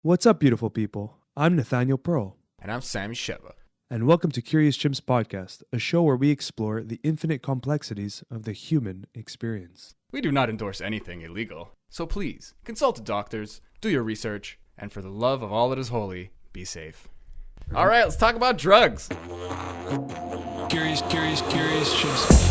What's up, beautiful people? I'm Nathaniel Pearl. And I'm Sammy Sheva. And welcome to Curious Chimps Podcast, a show where we explore the infinite complexities of the human experience. We do not endorse anything illegal, so please consult doctors, do your research, and for the love of all that is holy, be safe. All right, let's talk about drugs. Curious Chimps.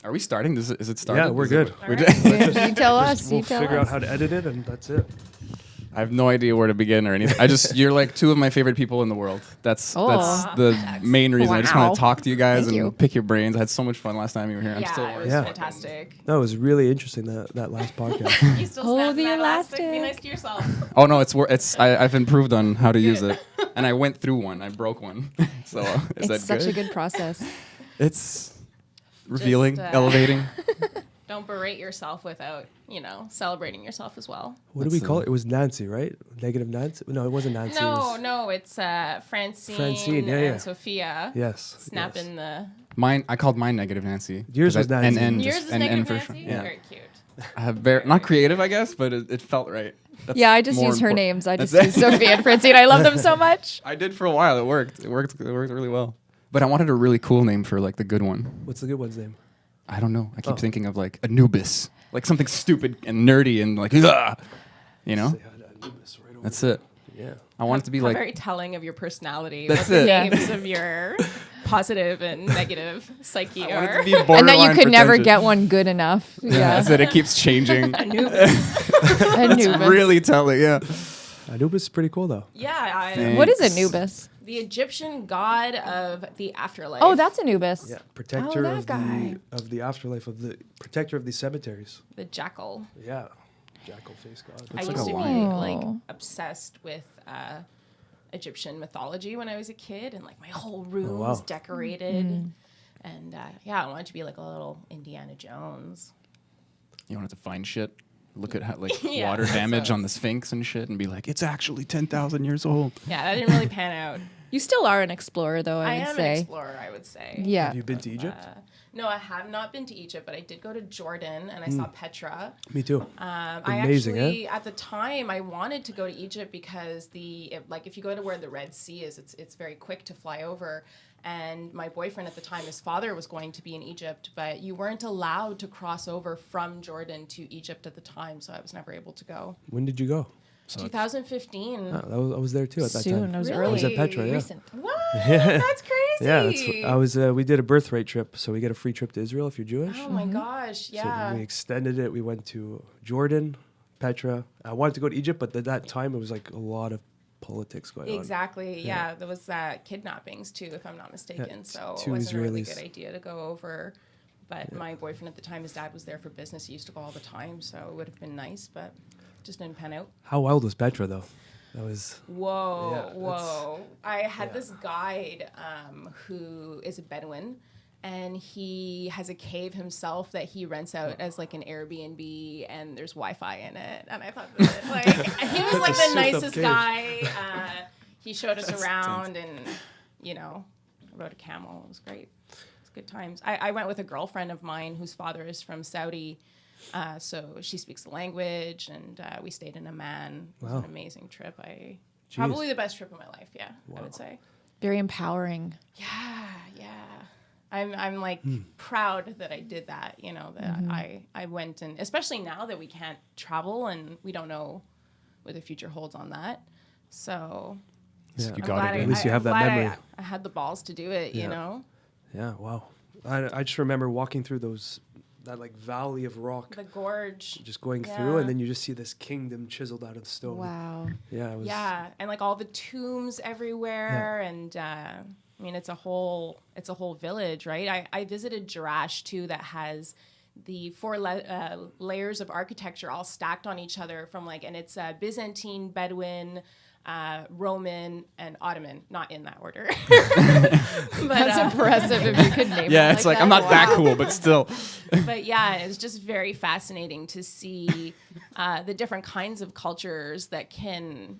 Are we starting? Is it starting? Yeah, we're good. We Right. You tell us. We'll You tell figure out us. how to edit it, and that's it. I have no idea where to begin or anything. You're like two of my favorite people in the world. That's the main reason. I just want Wow. to talk to you guys Thank and you. pick your brains. I had so much fun last time you were here. I'm still Yeah, it was Yeah. fantastic. No, it was really interesting, that last podcast. You still Hold snapping the that elastic. Be elastic. nice to yourself. Oh no, I've improved on how to use it, and I went through one. I broke one. So is that It's such good? a good process. It's revealing, Just, elevating. Don't berate yourself without, celebrating yourself as well. What do we call it? It was Nancy, right? Negative Nancy? No, it wasn't Nancy. it was, No, it's Francine, Francine, yeah, and yeah. Sophia. Yes. Snapping the... Mine, I called mine Negative Nancy. Yours 'Cause was I- Nancy. NN Yours just- is NN negative for Nancy? sure. Yeah. Very cute. I have not creative, I guess, but it felt right. That's Yeah, I just more use her important. names. I just That's use it. Sophia and Francine. I love them so much. I did for a while. It worked. It worked really well. But I wanted a really cool name for like the good one. What's the good one's name? I don't know. I keep Oh. thinking of like Anubis, like something stupid and nerdy and like, ugh, you know. Say hi to Anubis right over That's there. it. Yeah. I want it to be How like. very telling of your personality. That's what the it. Yeah. names of your positive and negative psyche I want it are. to be And that you borderline could never pretentious. get one good enough. Yeah, Yeah. that's it. It keeps changing. Anubis. Really telling. Yeah. Anubis is pretty cool, though. Yeah, Thanks. What is Anubis? the Egyptian god of the afterlife. Oh, that's Anubis. Yeah, protector that of guy. the afterlife, protector of the cemeteries. the jackal. Yeah. Jackal face god. I Looks used like a to lion. be like Oh. obsessed with Egyptian mythology when I was a kid, and like my whole room Oh, wow. was decorated. And I wanted to be like a little Indiana Jones. You wanted to find shit. Look at how like Yeah, water that's damage what- on the Sphinx and shit, and be like, it's actually 10,000 years old. Yeah, that didn't really pan out. You still are an explorer, though, I I would am say. an explorer, I would say. Yeah. Have you been to Egypt? No, I have not been to Egypt, but I did go to Jordan and I saw Petra. Me too. I Amazing, actually, at the time, I wanted to go to Egypt because if you go to where the Red Sea is, it's very quick to fly over. And my boyfriend at the time, his father was going to be in Egypt, but you weren't allowed to cross over from Jordan to Egypt at the time, so I was never able to go. When did you go? 2015. I was there too at that Soon. time. I was Really? I was early. at Petra, yeah. Recent. What? That's crazy. Yeah, I was. We did a birthright trip, so we get a free trip to Israel if you're Jewish. Oh my gosh, So then yeah. we extended it. We went to Jordan, Petra. I wanted to go to Egypt, but at that time it was like a lot of politics going on. Exactly. Yeah, there was kidnappings too, if I'm not mistaken. Yeah, So it two wasn't a really Israelis. good idea to go over. But my boyfriend at the time, his dad was there for business. He used to go all the time, so it would have been nice, but just didn't pan out. How wild was Petra though? That was. Whoa, Yeah, whoa! I had this guide who is a Bedouin, and he has a cave himself that he rents out as like an Airbnb, and there's Wi-Fi in it. And I thought that, like he was like the souped-up nicest cave. guy. He showed us around, and rode a camel. It was great. It was good times. I went with a girlfriend of mine whose father is from Saudi. So she speaks the language, and we stayed in Amman. It was Wow. an amazing trip. Probably the best trip of my life. Yeah, I would say. Very empowering. Yeah. I'm like proud that I did that. That I went, and especially now that we can't travel and we don't know what the future holds on that. So Yeah. You I'm got glad it. At least you have that I'm glad memory. I had the balls to do it. Yeah. You know, Yeah. Wow. I just remember walking through that like valley of rock, the gorge. just going through, Yeah. and then you just see this kingdom chiseled out of stone. Wow. Yeah. It was. Yeah, and like all the tombs everywhere, and I mean it's a whole village, right? I visited Jerash too, that has the four layers of architecture all stacked on each other and it's Byzantine, Bedouin, Roman, and Ottoman, not in that order. But, That's impressive if you could name Yeah, it it's like I'm not that cool, but still. But yeah, it's just very fascinating to see the different kinds of cultures that can,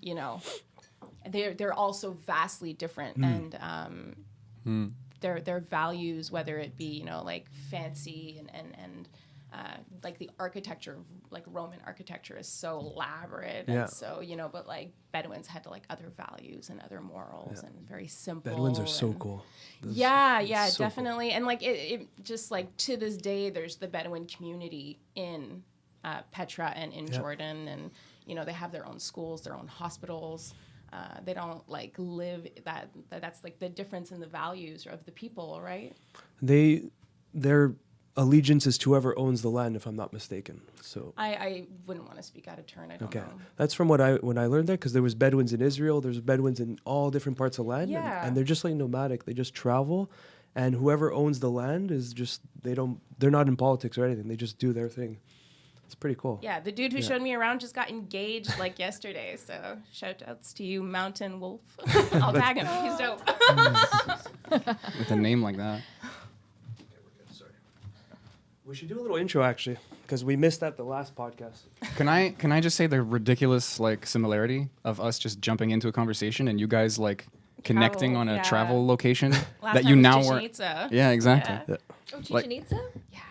they're also vastly different, and their values, whether it be, you know, like fancy and like the architecture, like Roman architecture is so elaborate and so, you know, but like Bedouins had like other values and other morals and very simple. Bedouins are so cool. Yeah, so definitely. Cool. And like it just like to this day, there's the Bedouin community in Petra and in Jordan, and you know, they have their own schools, their own hospitals. They don't like live that's like the difference in the values of the people, right? Their allegiance is to whoever owns the land, if I'm not mistaken. So I wouldn't want to speak out of turn. I don't know. That's from when I learned that, because there was Bedouins in Israel, there's Bedouins in all different parts of land, and they're just like nomadic. They just travel, and whoever owns the land is just they're not in politics or anything. They just do their thing. It's pretty cool. Yeah, the dude who showed me around just got engaged like yesterday. So shout outs to you, Mountain Wolf. I'll tag him. He's dope. With a name like that. We should do a little intro, actually, because we missed that the last podcast. Can I just say the ridiculous like similarity of us just jumping into a conversation and you guys like connecting on a travel location that you now were. Yeah, exactly. Yeah. Oh, Chichen Itza?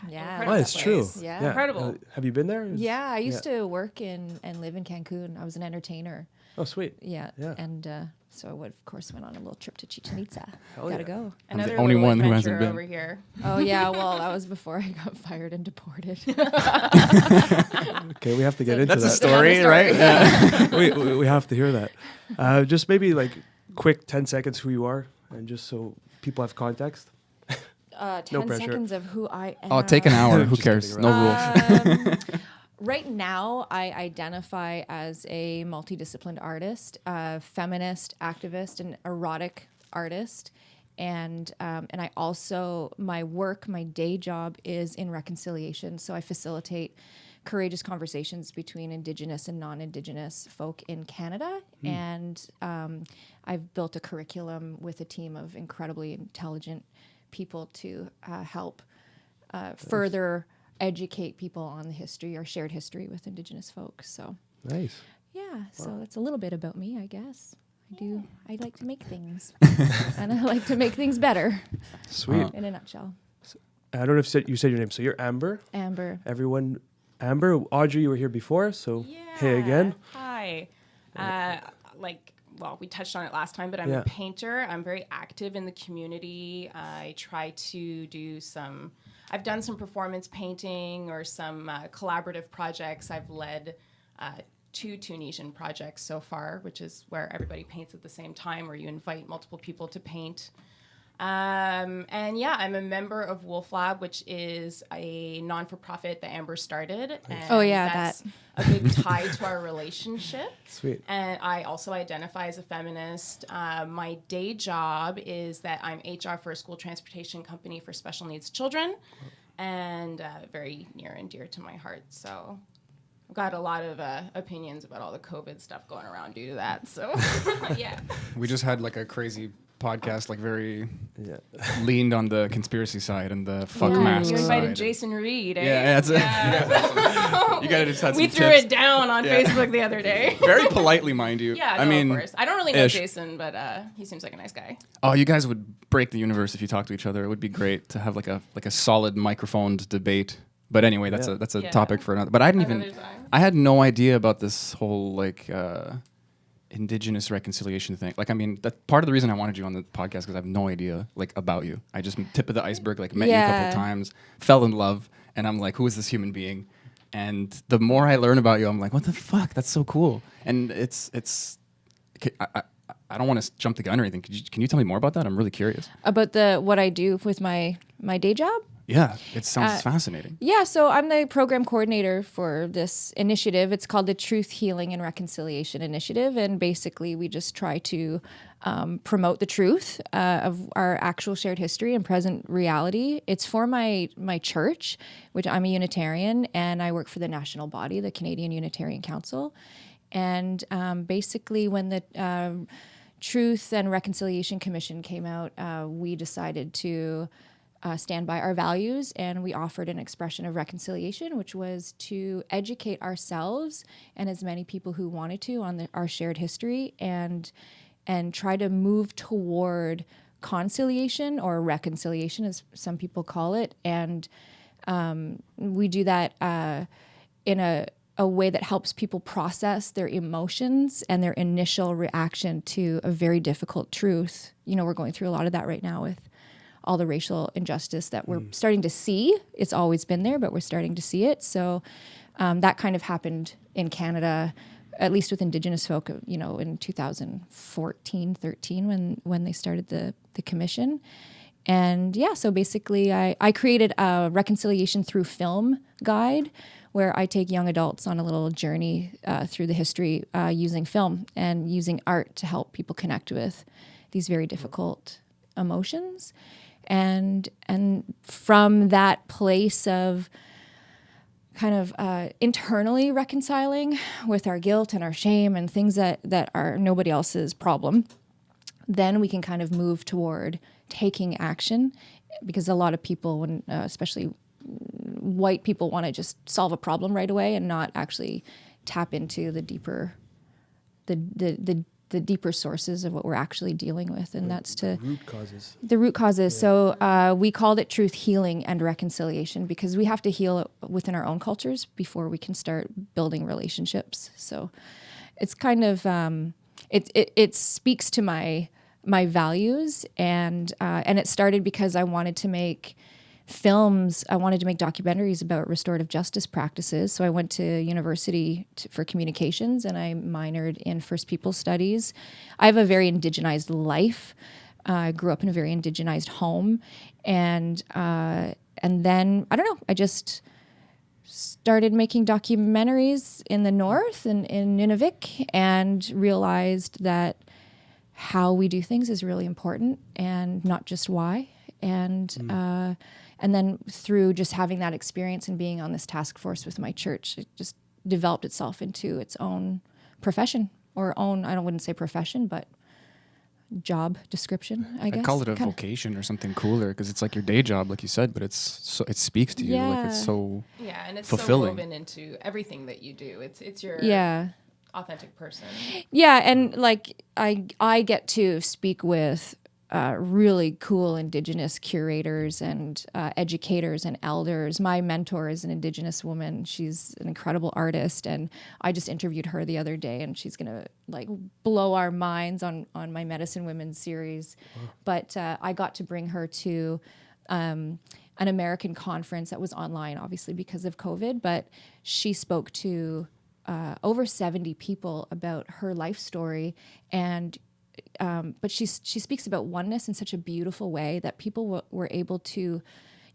Yeah. Oh, it's true. Yeah. Incredible. Have you been there? Yeah, I used to work and live in Cancun. I was an entertainer. Oh, sweet. Yeah. And so I of course went on a little trip to Chichen Itza. Gotta go. Another the only one who adventure hasn't been over here. Oh yeah, well that was before I got fired and deported. Okay, we have to get into That's that. a story, right? Yeah. we have to hear that. Just maybe like quick 10 seconds who you are, and just so people have context. 10 seconds of who I am. Oh, take an hour. Who Just cares? kidding, No rules. Right now, I identify as a multidisciplined artist, feminist activist, and erotic artist, and I also my day job is in reconciliation. So I facilitate courageous conversations between Indigenous and non-Indigenous folk in Canada, and I've built a curriculum with a team of incredibly intelligent people to help further educate people on the history, our shared history with Indigenous folks. So Nice. yeah, so that's a little bit about me, I guess. I like to make things, and I like to make things better. Sweet. In a nutshell. I don't know if you said your name. So you're Amber. Amber. Everyone, Amber, Audrey, you were here before, so hey again. Hi. Well, we touched on it last time, but I'm a painter. I'm very active in the community. I try to I've done some performance painting or some collaborative projects. I've led 2 Tunisian projects so far, which is where everybody paints at the same time, where you invite multiple people to paint. And yeah, I'm a member of Wolf Lab, which is a non-for-profit that Amber started. And that's a big tie to our relationship. Sweet. And I also identify as a feminist. My day job is that I'm HR for a school transportation company for special needs children, and very near and dear to my heart. So I've got a lot of opinions about all the COVID stuff going around due to that. So yeah. We just had like a crazy podcast, like very leaned on the conspiracy side and the fuck mask You side. invited Jason Reed, eh? Yeah, that's it. You gotta just have some We threw tips. it down on Facebook the other day. Very politely, mind you. Yeah, I mean, of course. I don't really know ish. Jason, but he seems like a nice guy. Oh, you guys would break the universe if you talked to each other. It would be great to have like a solid microphoned debate. But anyway, that's a topic for another. But I had no idea about this whole like Indigenous reconciliation thing. Like, I mean, that part of the reason I wanted you on the podcast because I have no idea like about you. I just tip of the iceberg. Like, met you a couple of times, fell in love, and I'm like, who is this human being? And the more I learn about you, I'm like, what the fuck? That's so cool. And I don't want to jump the gun or anything. Can you tell me more about that? I'm really curious. About what I do with my day job? Yeah, it sounds fascinating. Yeah, so I'm the program coordinator for this initiative. It's called the Truth, Healing, and Reconciliation Initiative. And basically, we just try to promote the truth of our actual shared history and present reality. It's for my church, which I'm a Unitarian, and I work for the national body, the Canadian Unitarian Council. And basically, when the Truth and Reconciliation Commission came out, we decided to stand by our values, and we offered an expression of reconciliation, which was to educate ourselves and as many people who wanted to on our shared history, and try to move toward conciliation or reconciliation, as some people call it. And we do that in a way that helps people process their emotions and their initial reaction to a very difficult truth. You know, we're going through a lot of that right now with all the racial injustice that we're starting to see. It's always been there, but we're starting to see it. So that kind of happened in Canada, at least with Indigenous folk, you know, in 2014, 13, when they started the commission. And yeah, so basically I created a reconciliation through film guide where I take young adults on a little journey through the history using film and using art to help people connect with these very difficult emotions. And from that place of kind of internally reconciling with our guilt and our shame and things that are nobody else's problem, then we can kind of move toward taking action, because a lot of people, when especially white people, want to just solve a problem right away and not actually tap into the deeper the deeper sources of what we're actually dealing with, and that's to root causes. The root causes. Yeah. So we called it truth healing and reconciliation, because we have to heal it within our own cultures before we can start building relationships. So it's kind of it speaks to my values, and it started because I wanted to make films. I wanted to make documentaries about restorative justice practices. So I went to university for communications, and I minored in First People Studies. I have a very indigenized life. I grew up in a very indigenized home, and then I don't know. I just started making documentaries in the north and in Nunavik, and realized that how we do things is really important, and not just why. And then through just having that experience and being on this task force with my church, it just developed itself into its own profession, or own, I wouldn't say profession, but job description, I guess. I'd call it a vocation or something cooler, because it's like your day job, like you said, but it speaks to you. Yeah. Like it's so and it's fulfilling. so woven into everything that you do. It's your authentic person. Yeah, and like I get to speak with really cool Indigenous curators and educators and elders. My mentor is an Indigenous woman. She's an incredible artist, and I just interviewed her the other day, and she's gonna like blow our minds on my Medicine Women series. Wow. But I got to bring her to an American conference that was online, obviously because of COVID, but she spoke to over 70 people about her life story, and but she speaks about oneness in such a beautiful way that people were able to,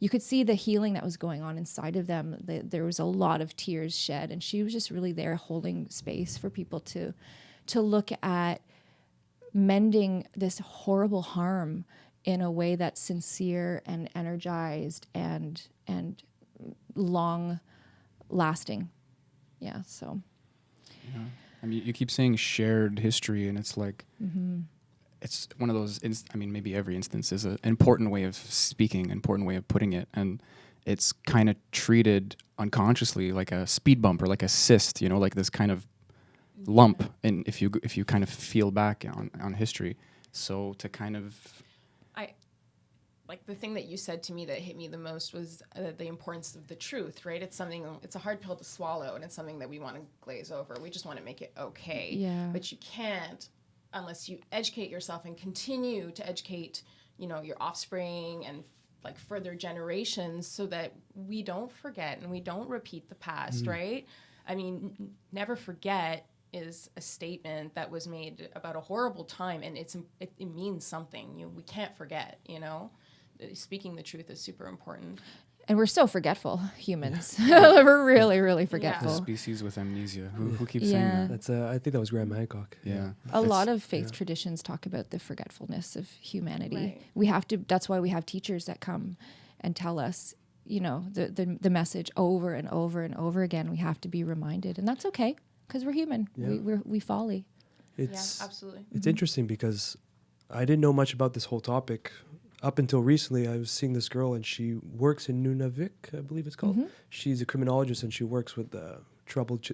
you could see the healing that was going on inside of them. There was a lot of tears shed, and she was just really there holding space for people to look at mending this horrible harm in a way that's sincere and energized and long lasting. Yeah, so. Yeah. I mean, you keep saying shared history, and it's like, it's one of those, maybe every instance is an important way of speaking, important way of putting it. And it's kind of treated unconsciously like a speed bump or like a cyst, you know, like this kind of lump. And if you kind of feel back on history, so to kind of, like the thing that you said to me that hit me the most was the importance of the truth, right? It's a hard pill to swallow, and it's something that we want to glaze over. We just want to make it okay. Yeah. But you can't unless you educate yourself and continue to educate, you know, your offspring and like further generations, so that we don't forget and we don't repeat the past, right? I mean, never forget is a statement that was made about a horrible time, and it means something. We can't forget, you know? Speaking the truth is super important. And we're so forgetful, humans. We're really, really forgetful. The species with amnesia. Who keeps saying that? That's I think that was Graham Hancock. Yeah. A lot of faith traditions talk about the forgetfulness of humanity. Right. We have to. That's why we have teachers that come and tell us, you know, the message over and over and over again. We have to be reminded, and that's okay, because we're human. Yeah. We folly. Absolutely. It's interesting because I didn't know much about this whole topic up until recently, I was seeing this girl, and she works in Nunavik, I believe it's called. She's a criminologist, and she works with troubled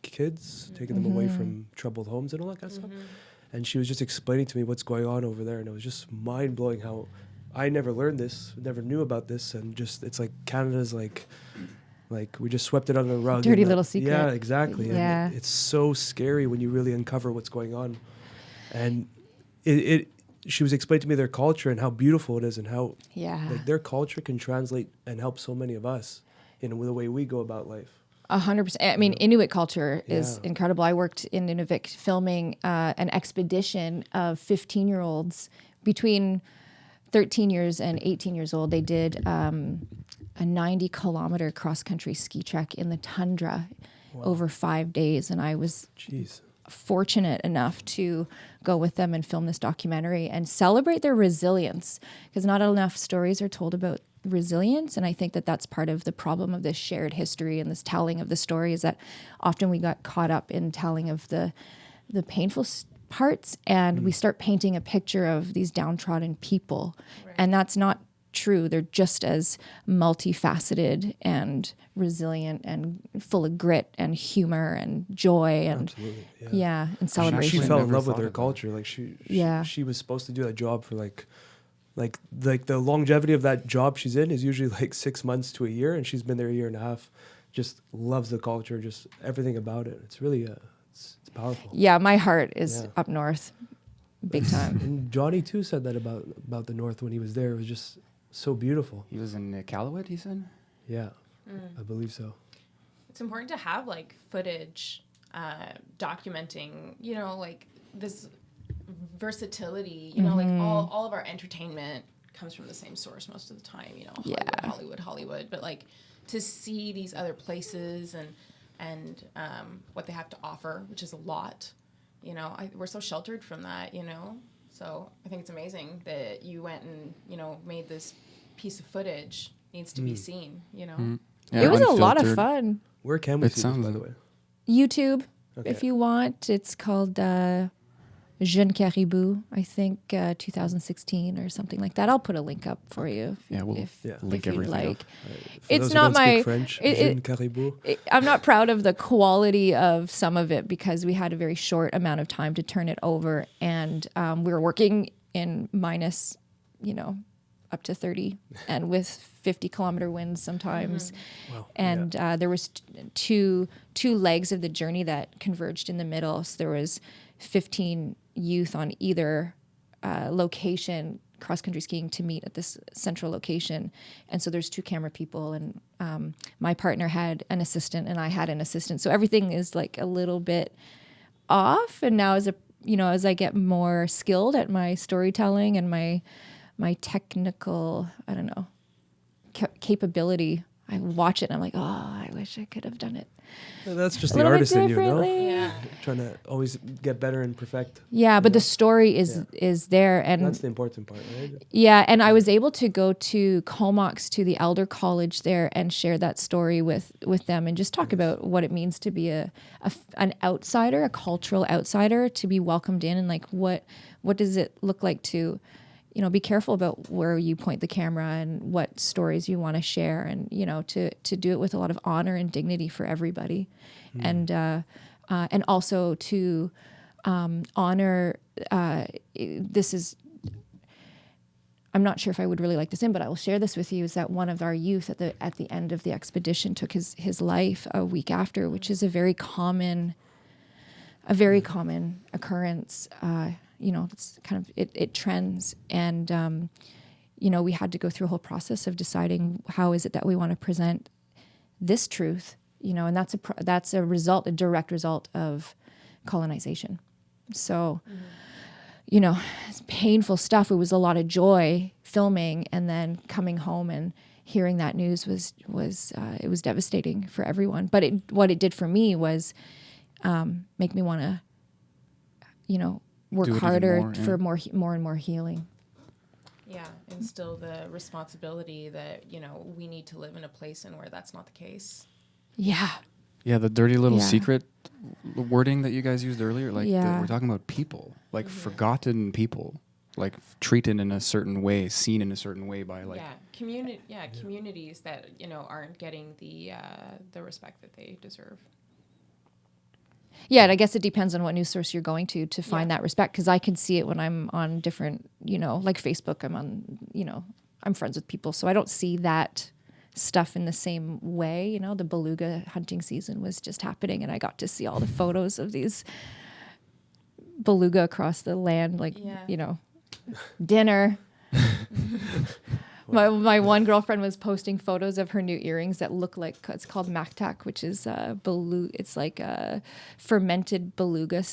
kids, taking them away from troubled homes and all that kind of stuff. And she was just explaining to me what's going on over there, and it was just mind-blowing how I never learned this, never knew about this, and just it's like Canada's like we just swept it under the rug. Dirty little secret. Yeah, exactly. Yeah. And it's so scary when you really uncover what's going on. And she was explaining to me their culture and how beautiful it is, and how like their culture can translate and help so many of us in the way we go about life. 100%. I mean, Inuit culture is incredible. I worked in Nunavik filming an expedition of 15-year-olds between 13 years and 18 years old. They did a 90-kilometer cross-country ski trek in the tundra over 5 days, and I was fortunate enough to go with them and film this documentary and celebrate their resilience, because not enough stories are told about resilience. And I think that that's part of the problem of this shared history and this telling of the story, is that often we got caught up in telling of the painful parts, and we start painting a picture of these downtrodden people. And that's not true. They're just as multifaceted and resilient and full of grit and humor and joy and and celebration. She fell in love with her culture. Like she was supposed to do that job for like the longevity of that job she's in is usually like 6 months to a year, and she's been there a year and a half. Just loves the culture, just everything about it. It's really it's powerful. Yeah, my heart is up north, big time. And Johnny too said that about the north when he was there. It was just so beautiful. He was in Iqaluit, he said? Yeah, I believe so. It's important to have like footage documenting, you know, like this versatility, you know, like all of our entertainment comes from the same source most of the time, you know, Hollywood, but like to see these other places and what they have to offer, which is a lot, you know, we're so sheltered from that, you know. So I think it's amazing that you went and, you know, made this piece of footage needs to be seen, you know. Yeah, it was a lot of fun. Where can we see this, by the way? YouTube, if you want. It's called Jeune Caribou, I think 2016 or something like that. I'll put a link up for you. We'll link if everything like. up. It's not my French. Jeune Caribou. I'm not proud of the quality of some of it, because we had a very short amount of time to turn it over, and we were working in minus, you know, up to 30 and with 50-kilometer winds sometimes. Wow. And there was two legs of the journey that converged in the middle. So there was 15 youth on either location, cross-country skiing, to meet at this central location. And so there's 2 camera people, and my partner had an assistant and I had an assistant. So everything is like a little bit off. And now as I get more skilled at my storytelling and my technical, I don't know, capability, I watch it and I'm like, oh, I wish I could have done it. Well, that's just the artist in you, no? Yeah. Trying to always get better and perfect. Yeah, but the story is there, and that's the important part, right? Yeah, and I was able to go to Comox, to the Elder College there, and share that story with them, and just talk about what it means to be an outsider, a cultural outsider, to be welcomed in, and like what does it look like to, you know, be careful about where you point the camera and what stories you want to share, and, you know, to do it with a lot of honor and dignity for everybody. And also to honor, this is, I'm not sure if I would really like this in, but I will share this with you, is that one of our youth at the end of the expedition took his life a week after, which is a very common occurrence. You know, it's kind of, it trends. And, you know, we had to go through a whole process of deciding how is it that we want to present this truth, you know, and that's a direct result of colonization. So, you know, it's painful stuff. It was a lot of joy filming, and then coming home and hearing that news was it was devastating for everyone. But what it did for me was make me want to, you know, work harder for more and more healing. Yeah, instill the responsibility that, you know, we need to live in a place in where that's not the case. Yeah. Yeah, the dirty little secret wording that you guys used earlier, like we're talking about people, like forgotten people. like treated in a certain way, seen in a certain way by like communities that aren't getting the respect that they deserve. Yeah, and I guess it depends on what news source you're going to find that respect, because I can see it when I'm on different, like Facebook. I'm on, I'm friends with people, so I don't see that stuff in the same way. The beluga hunting season was just happening, and I got to see all the photos of these beluga across the land, dinner. My one girlfriend was posting photos of her new earrings that look like, it's called maktak, which is it's like a fermented beluga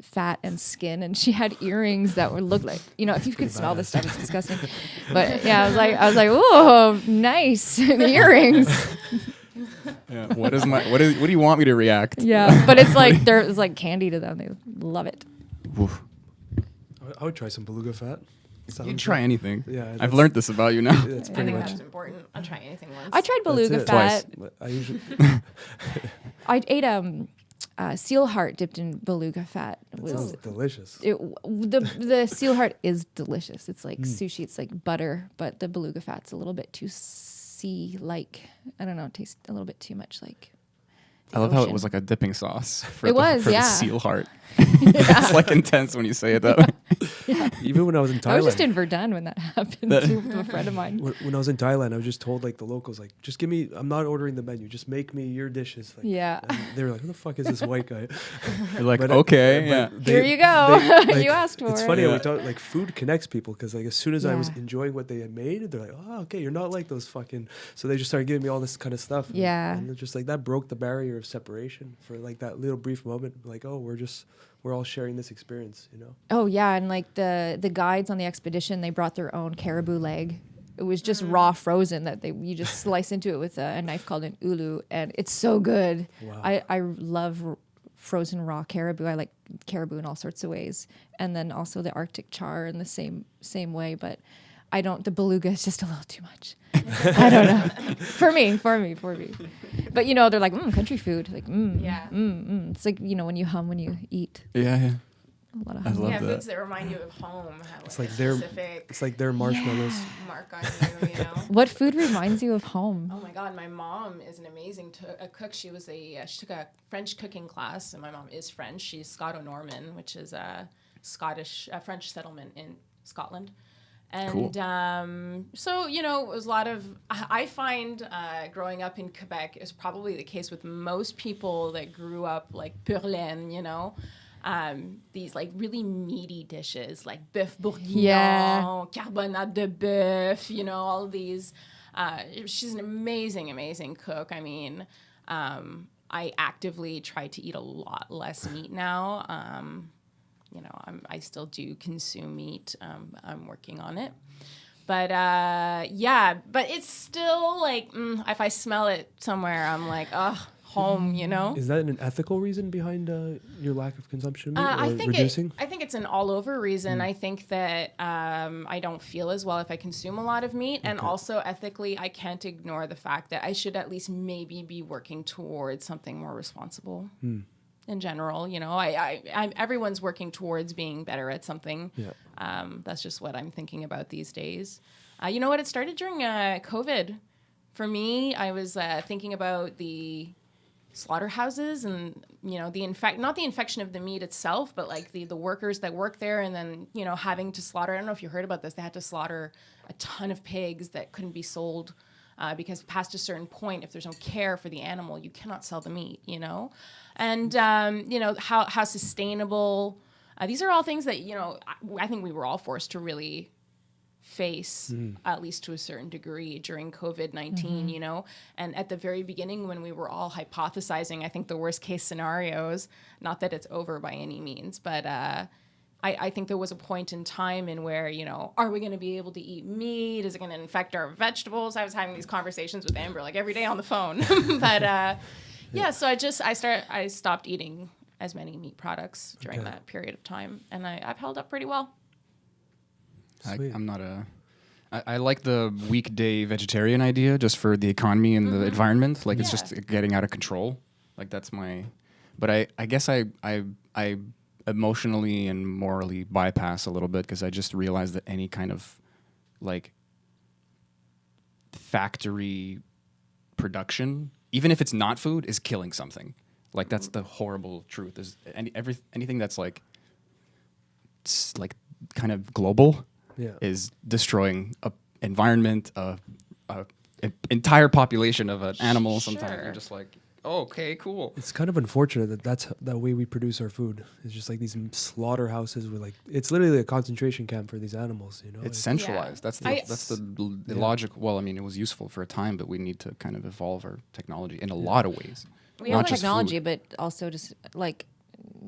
fat and skin, and she had earrings that would look like, if you could smell this stuff, it's disgusting. But yeah, I was like, oh, nice earrings. Yeah. What do you want me to react? Yeah, but it's like candy to them. They love it. Oof. I would try some beluga fat. You'd try anything. Yeah, I've learned this about you now. That's pretty much That's important. I'll try anything once. I tried beluga fat. I usually I ate seal heart dipped in beluga fat. It sounds delicious. The seal heart is delicious. It's like sushi. It's like butter, but the beluga fat's a little bit too sea-like. I don't know. It tastes a little bit too much like. I love how it was like a dipping sauce for the seal heart. It's like intense when you say it that way. Yeah. Even when I was in Thailand. I was just in Verdun when that happened too, with a friend of mine. When I was in Thailand, I was just told like the locals, like, just give me, I'm not ordering the menu, just make me your dishes. Like, yeah. They were like, who the fuck is this white guy? You're like, okay, yeah. Here you go. Like, you asked for it. It's funny how we talk, like food connects people, because like as soon as I was enjoying what they had made, they're like, oh, okay, you're not like those fucking. So they just started giving me all this kind of stuff. Yeah. And just like that broke the barrier of separation for like that little brief moment. Like, oh, we're all sharing this experience, Oh yeah, and like the guides on the expedition, they brought their own caribou leg. It was just raw frozen that you just slice into it with a knife called an ulu, and it's so good. Wow. I love frozen raw caribou. I like caribou in all sorts of ways, and then also the Arctic char in the same way. But the beluga is just a little too much. I don't know. For me. But they're like, country food. Like, It's like, when you hum when you eat. Yeah. A lot of I hum. love that. Foods that remind you of home have It's like like a their specific it's like their marshmallows. mark on you, What food reminds you of home? Oh my God, my mom is an amazing cook. She was she took a French cooking class, and my mom is French. She's Scoto-Norman, which is a French settlement in Scotland. And cool. So, it was a lot of, I find growing up in Quebec is probably the case with most people that grew up like pur laine, these like really meaty dishes like bœuf bourguignon, carbonade de bœuf, all these. She's an amazing, amazing cook. I mean, I actively try to eat a lot less meat now. I still do consume meat. I'm working on it. But but it's still like, if I smell it somewhere, I'm like, home, Is that an ethical reason behind your lack of consumption of meat, I think reducing? I think it's an all-over reason. I think that I don't feel as well if I consume a lot of meat. And also ethically, I can't ignore the fact that I should at least maybe be working towards something more responsible. In general, everyone's working towards being better at something. Yeah. That's just what I'm thinking about these days. You know what? It started during COVID. For me, I was thinking about the slaughterhouses and, not the infection of the meat itself, but like the workers that work there, and then, having to slaughter. I don't know if you heard about this. They had to slaughter a ton of pigs that couldn't be sold. Because past a certain point, if there's no care for the animal, you cannot sell the meat, And, how sustainable. These are all things that, I think we were all forced to really face, at least to a certain degree, during COVID-19, And at the very beginning, when we were all hypothesizing, I think the worst case scenarios, not that it's over by any means, but I think there was a point in time in where, are we going to be able to eat meat? Is it going to infect our vegetables? I was having these conversations with Amber like every day on the phone. But so I stopped eating as many meat products during that period of time, and I've held up pretty well. I'm not I like the weekday vegetarian idea just for the economy and the environment. Like it's just getting out of control. Like that's my. But I guess I emotionally and morally bypass a little bit, because I just realized that any kind of like factory production, even if it's not food, is killing something. Like that's the horrible truth. Is anything that's like kind of global is destroying a environment, a entire population of an animal. Sometimes you're just like, oh, okay, cool. It's kind of unfortunate that that's the way we produce our food. It's just like these slaughterhouses with like, it's literally a concentration camp for these animals, you know? It's centralized. That's the logic. Well, I mean, it was useful for a time, but we need to kind of evolve our technology in a lot of ways. We have technology, but also just like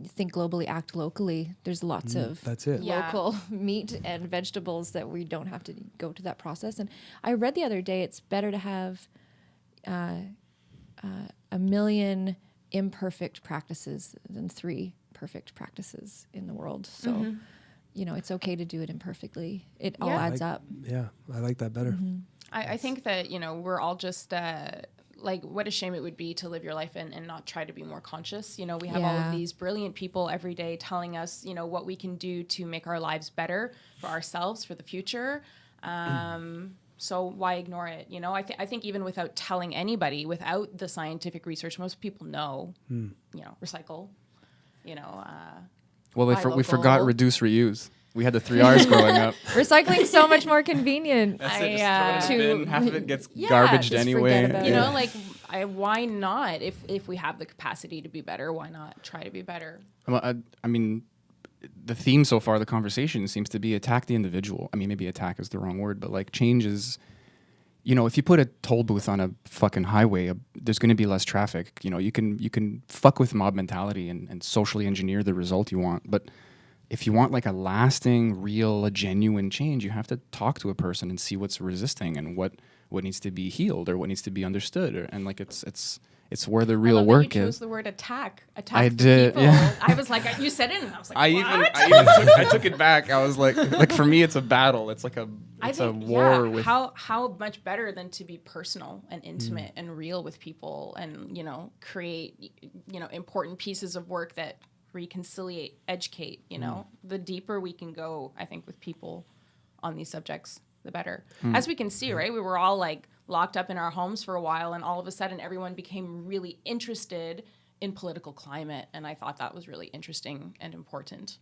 think globally, act locally. There's lots of local meat and vegetables that we don't have to go to that process. And I read the other day, it's better to have 1 million imperfect practices than 3 perfect practices in the world. So, you know, it's okay to do it imperfectly. It all adds up. Yeah, I like that better. I think that, you know, we're all just like, what a shame it would be to live your life and not try to be more conscious. You know, we have all of these brilliant people every day telling us, you know, what we can do to make our lives better for ourselves, for the future. So why ignore it? You know, I think even without telling anybody, without the scientific research, most people know, you know, recycle, you know. Well, we forgot reduce, reuse. We had the 3 R's growing up. Recycling's so much more convenient. That's it, just throw it in the bin, half of it gets garbaged anyway. You know, like, why not? If we have the capacity to be better, why not try to be better? Well, I mean, the theme so far of the conversation seems to be attack the individual. I mean, maybe attack is the wrong word, but like change is, you know, if you put a toll booth on a fucking highway, there's going to be less traffic. You know, you can fuck with mob mentality and socially engineer the result you want, but if you want like a lasting, real, a genuine change, you have to talk to a person and see what's resisting and what needs to be healed or what needs to be understood. And like it's where the real work is. You chose the word attack. I did. People. Yeah. I was like, you said it, and I was like, I took it back. I was like for me, it's a battle. It's like a war with. How much better than to be personal and intimate and real with people, and, you know, create, you know, important pieces of work that reconciliate, educate, you know. The deeper we can go, I think, with people on these subjects, the better. As we can see, right, we were all like locked up in our homes for a while, and all of a sudden everyone became really interested in political climate, and I thought that was really interesting and important.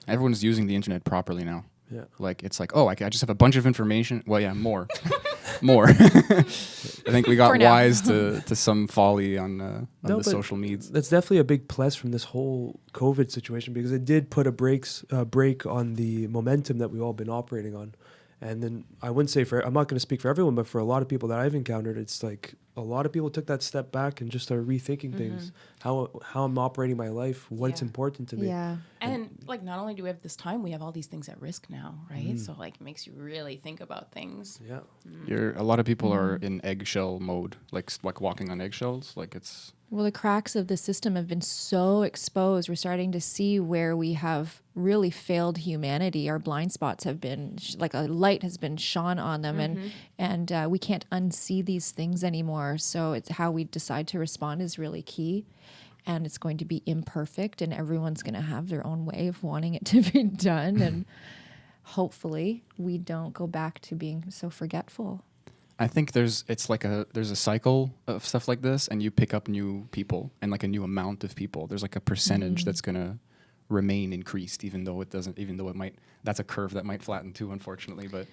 Everyone's using the internet properly now. Yeah, like it's like, oh, I just have a bunch of information. Well, yeah, more. I think we got wise to some folly on the social medias. That's definitely a big plus from this whole COVID situation, because it did put a break on the momentum that we've all been operating on. And then I wouldn't say I'm not going to speak for everyone, but for a lot of people that I've encountered, it's like a lot of people took that step back and just started rethinking things, how I'm operating my life, what's important to me. Yeah. And like, not only do we have this time, we have all these things at risk now, right? So like, it makes you really think about things. Yeah. A lot of people are in eggshell mode, like walking on eggshells. Like it's. Well, the cracks of the system have been so exposed. We're starting to see where we have really failed humanity. Our blind spots have been like a light has been shone on them, and we can't unsee these things anymore. So it's how we decide to respond is really key, and it's going to be imperfect, and everyone's going to have their own way of wanting it to be done, and hopefully we don't go back to being so forgetful. I think there's a cycle of stuff like this, and you pick up new people and like a new amount of people. There's like a percentage that's gonna remain increased, even though it might. That's a curve that might flatten too, unfortunately. But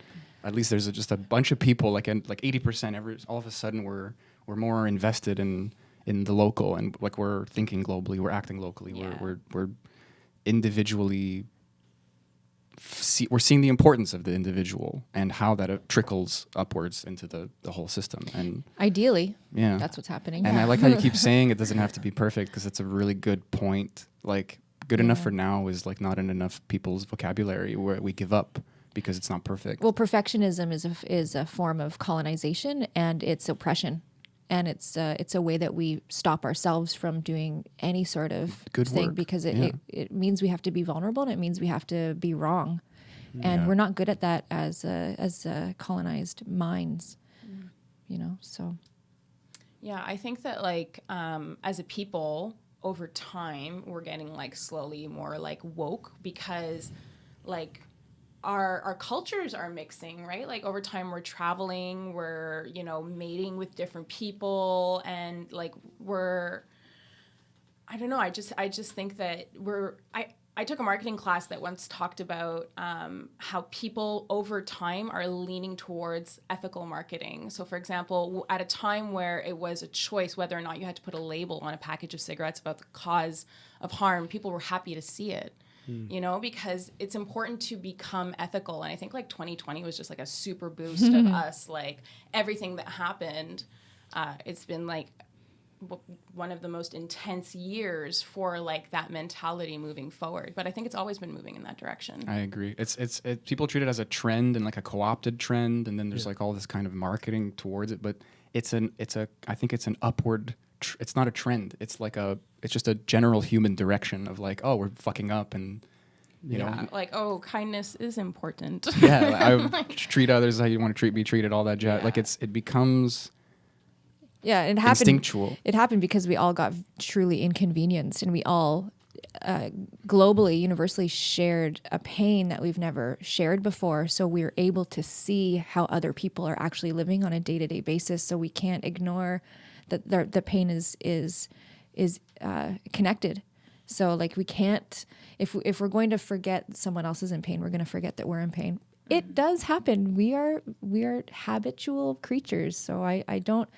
at least there's just a bunch of people, like 80%. All of a sudden, we're more invested in the local, and like we're thinking globally, we're acting locally, we're individually. We're seeing the importance of the individual and how that trickles upwards into the whole system. And ideally, yeah, that's what's happening. And I like how you keep saying it doesn't have to be perfect, because it's a really good point. Like good enough for now is like not in enough people's vocabulary, where we give up because it's not perfect. Well, perfectionism is a form of colonization, and it's oppression. And it's a way that we stop ourselves from doing any sort of good thing work. Because it means we have to be vulnerable, and it means we have to be wrong, and we're not good at that as colonized minds, you know. So, yeah, I think that like as a people over time we're getting like slowly more like woke, because like our cultures are mixing, right? Like over time we're traveling, we're, you know, mating with different people, and like I don't know, I just think that I took a marketing class that once talked about how people over time are leaning towards ethical marketing. So, for example, at a time where it was a choice whether or not you had to put a label on a package of cigarettes about the cause of harm, people were happy to see it, you know, because it's important to become ethical. And I think like 2020 was just like a super boost of us, like everything that happened. It's been like one of the most intense years for like that mentality moving forward, but I think it's always been moving in that direction. I agree. It's people treat it as a trend and like a co-opted trend, and then there's like all this kind of marketing towards it, but I think it's an upward it's not a trend. It's just a general human direction of like, oh, we're fucking up, and you know, like, oh, kindness is important. Yeah, I treat others how you want to be treated, all that jazz. Yeah. Like it becomes it happened instinctual. It happened because we all got truly inconvenienced, and we all globally, universally shared a pain that we've never shared before. So we're able to see how other people are actually living on a day-to-day basis. So we can't ignore that the pain is connected. So like we can't, if we're going to forget someone else is in pain, we're going to forget that we're in pain. It does happen. We are habitual creatures. So I don't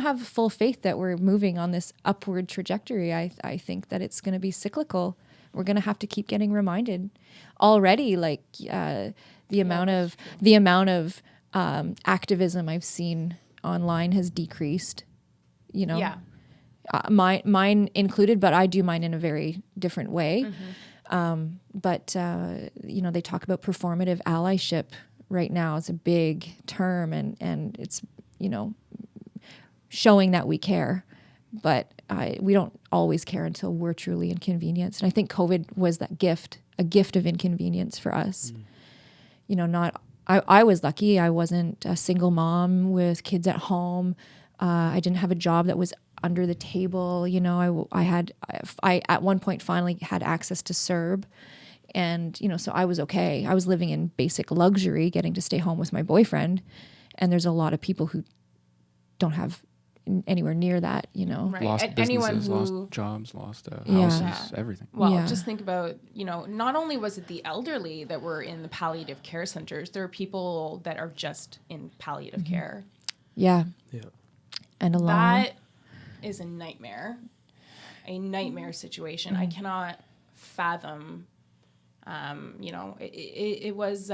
have full faith that we're moving on this upward trajectory. I think that it's going to be cyclical. We're going to have to keep getting reminded. Already, like the amount of activism I've seen online has decreased. You know, mine included, but I do mine in a very different way. But you know, they talk about performative allyship right now. It's a big term, and it's, you know, showing that we care, but we don't always care until we're truly inconvenienced. And I think COVID was that gift, a gift of inconvenience for us. You know, I was lucky. I wasn't a single mom with kids at home. I didn't have a job that was under the table. You know, I at one point finally had access to CERB, and, you know, so I was okay. I was living in basic luxury, getting to stay home with my boyfriend. And there's a lot of people who don't have anywhere near that, you know. Right. Lost businesses, lost jobs, lost houses, everything. Well, just think about, you know, not only was it the elderly that were in the palliative care centers, there are people that are just in palliative care. Yeah. And alone. That is a nightmare situation. I cannot fathom, you know, it was,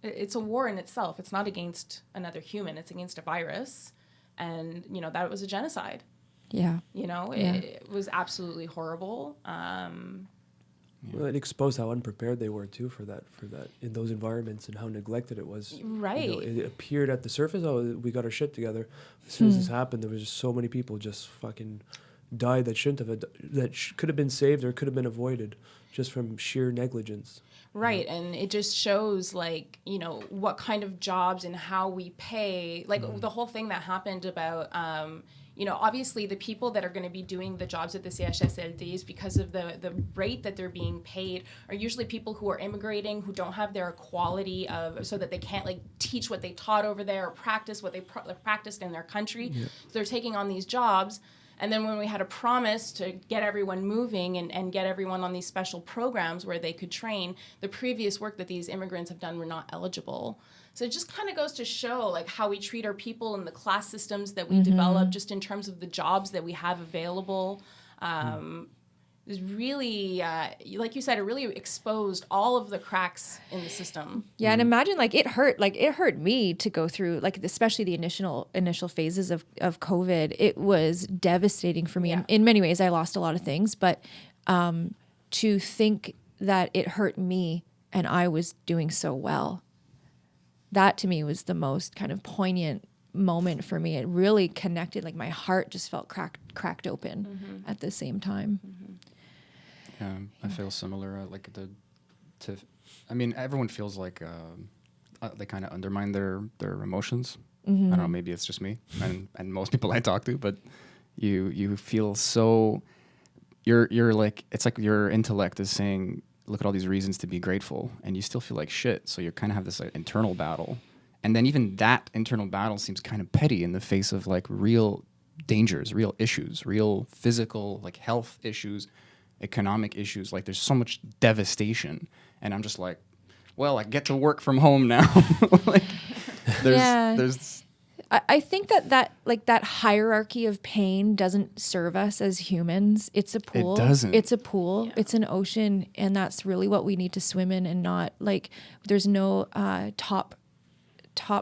it's a war in itself. It's not against another human. It's against a virus. And, you know, that was a genocide. Yeah. You know, it was absolutely horrible. Well, it exposed how unprepared they were too for that in those environments, and how neglected it was. Right. You know, it appeared at the surface, oh, we got our shit together. As soon as this happened, there was just so many people just fucking died that shouldn't have, could have been saved or could have been avoided just from sheer negligence. Right. And it just shows, like, you know, what kind of jobs and how we pay, like the whole thing that happened about, you know, obviously the people that are going to be doing the jobs at the CHSLDs, because of the rate that they're being paid, are usually people who are immigrating, who don't have their equality of, so that they can't like teach what they taught over there or practice what they practiced in their country. Yeah. So they're taking on these jobs. And then when we had a promise to get everyone moving and get everyone on these special programs where they could train, the previous work that these immigrants have done were not eligible. So it just kind of goes to show like how we treat our people and the class systems that we develop, just in terms of the jobs that we have available. Is really, like you said, it really exposed all of the cracks in the system. Yeah, and imagine, like, it hurt me to go through, like, especially the initial phases of COVID. It was devastating for me. Yeah. In many ways, I lost a lot of things, but to think that it hurt me and I was doing so well, that to me was the most kind of poignant moment for me. It really connected, like my heart just felt cracked open at the same time. Yeah, I feel similar. I mean, everyone feels like they kind of undermine their emotions. I don't know, maybe it's just me and most people I talk to, but you feel so you're like, it's like your intellect is saying, look at all these reasons to be grateful, and you still feel like shit. So you kind of have this like, internal battle. And then even that internal battle seems kind of petty in the face of like real dangers, real issues, real physical, like health issues, economic issues. Like there's so much devastation. And I'm just like, well, I get to work from home now. Like there's I think that hierarchy of pain doesn't serve us as humans. It's a pool. It doesn't. It's a pool. Yeah. It's an ocean, and that's really what we need to swim in, and not like there's no top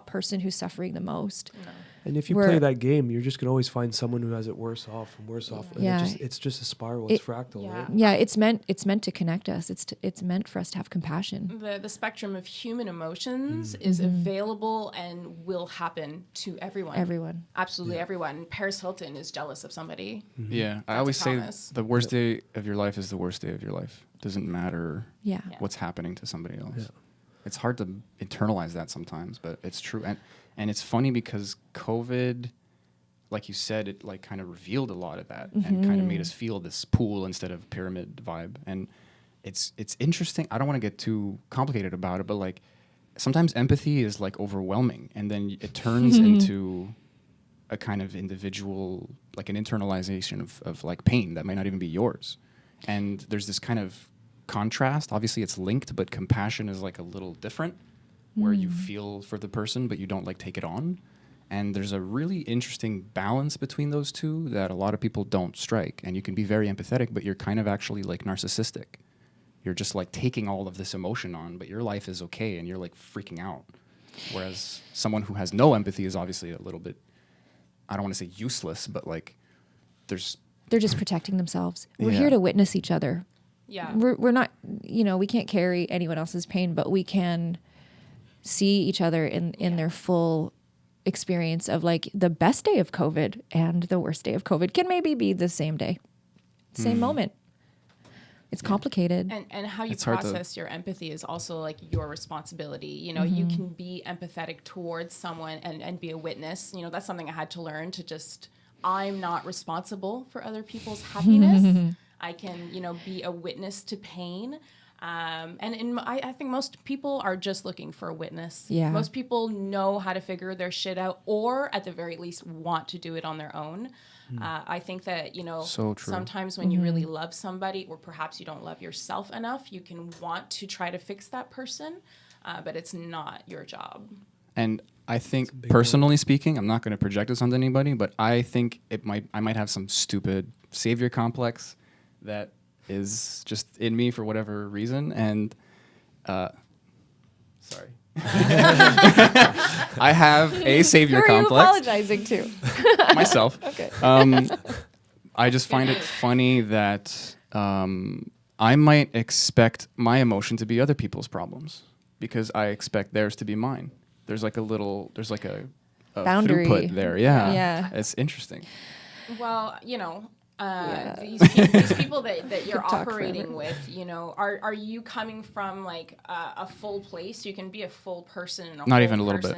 person who's suffering the most. No. And if you play that game, you're just gonna always find someone who has it worse off and worse off. And it's just a spiral. It's fractal, right? Yeah, it's meant to connect us. It's meant for us to have compassion. The spectrum of human emotions is available and will happen to everyone. Everyone. Absolutely everyone. Paris Hilton is jealous of somebody. Yeah, I always say the worst day of your life is the worst day of your life. Doesn't matter what's happening to somebody else. Yeah. It's hard to internalize that sometimes, but it's true. And it's funny because COVID, like you said, it like kind of revealed a lot of that and kind of made us feel this pool instead of pyramid vibe. And it's interesting. I don't want to get too complicated about it, but like sometimes empathy is like overwhelming, and then it turns into a kind of individual, like an internalization of like pain that might not even be yours. And there's this kind of contrast. Obviously it's linked, but compassion is like a little different, where you feel for the person but you don't like take it on. And there's a really interesting balance between those two that a lot of people don't strike. And you can be very empathetic, but you're kind of actually like narcissistic. You're just like taking all of this emotion on, but your life is okay and you're like freaking out. Whereas someone who has no empathy is obviously a little bit, I don't want to say useless, but like they're just protecting themselves. We're here to witness each other. Yeah. We're not, we can't carry anyone else's pain, but we can see each other in their full experience of like the best day of COVID and the worst day of COVID can maybe be the same day, same moment. It's complicated. And how you process your empathy is also like your responsibility. You can be empathetic towards someone and be a witness. That's something I had to learn to just, I'm not responsible for other people's happiness. I can, be a witness to pain. I think most people are just looking for a witness. Yeah. Most people know how to figure their shit out, or at the very least want to do it on their own. I think that, so true. Sometimes when you really love somebody, or perhaps you don't love yourself enough, you can want to try to fix that person, but it's not your job. And I think, personally speaking, I'm not going to project this onto anybody, but I think I might have some stupid savior complex that is just in me for whatever reason. And sorry. I have a savior complex. Who are you apologizing to? Myself. Okay. I just find it funny that I might expect my emotion to be other people's problems because I expect theirs to be mine. There's like a boundary throughput there. Yeah. It's interesting. Well, these people that you're operating with, are you coming from like a full place? You can be a full person and not even a little bit,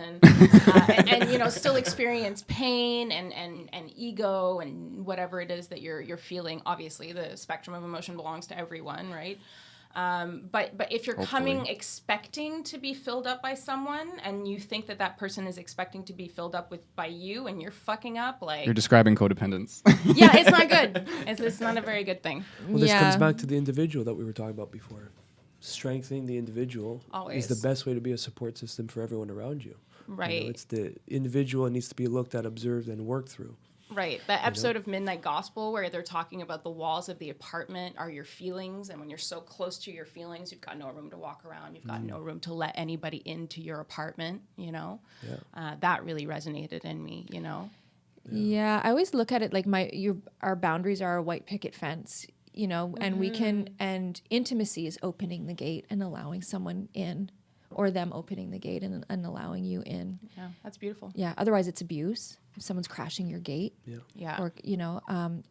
and still experience pain and ego and whatever it is that you're feeling. Obviously, the spectrum of emotion belongs to everyone, right? But if you're coming expecting to be filled up by someone, and you think that person is expecting to be filled up by you, and you're fucking up, like you're describing codependence. Yeah, it's not good. It's not a very good thing. Well, this comes back to the individual that we were talking about before. Strengthening the individual is the best way to be a support system for everyone around you. Right. It's the individual that needs to be looked at, observed, and worked through. Right. That episode of Midnight Gospel where they're talking about the walls of the apartment are your feelings. And when you're so close to your feelings, you've got no room to walk around. You've got no room to let anybody into your apartment, That really resonated in me, Yeah. I always look at it like our boundaries are a white picket fence, and we can, and intimacy is opening the gate and allowing someone in, or them opening the gate and allowing you in. Yeah, that's beautiful. Yeah. Otherwise it's abuse. If someone's crashing your gate, or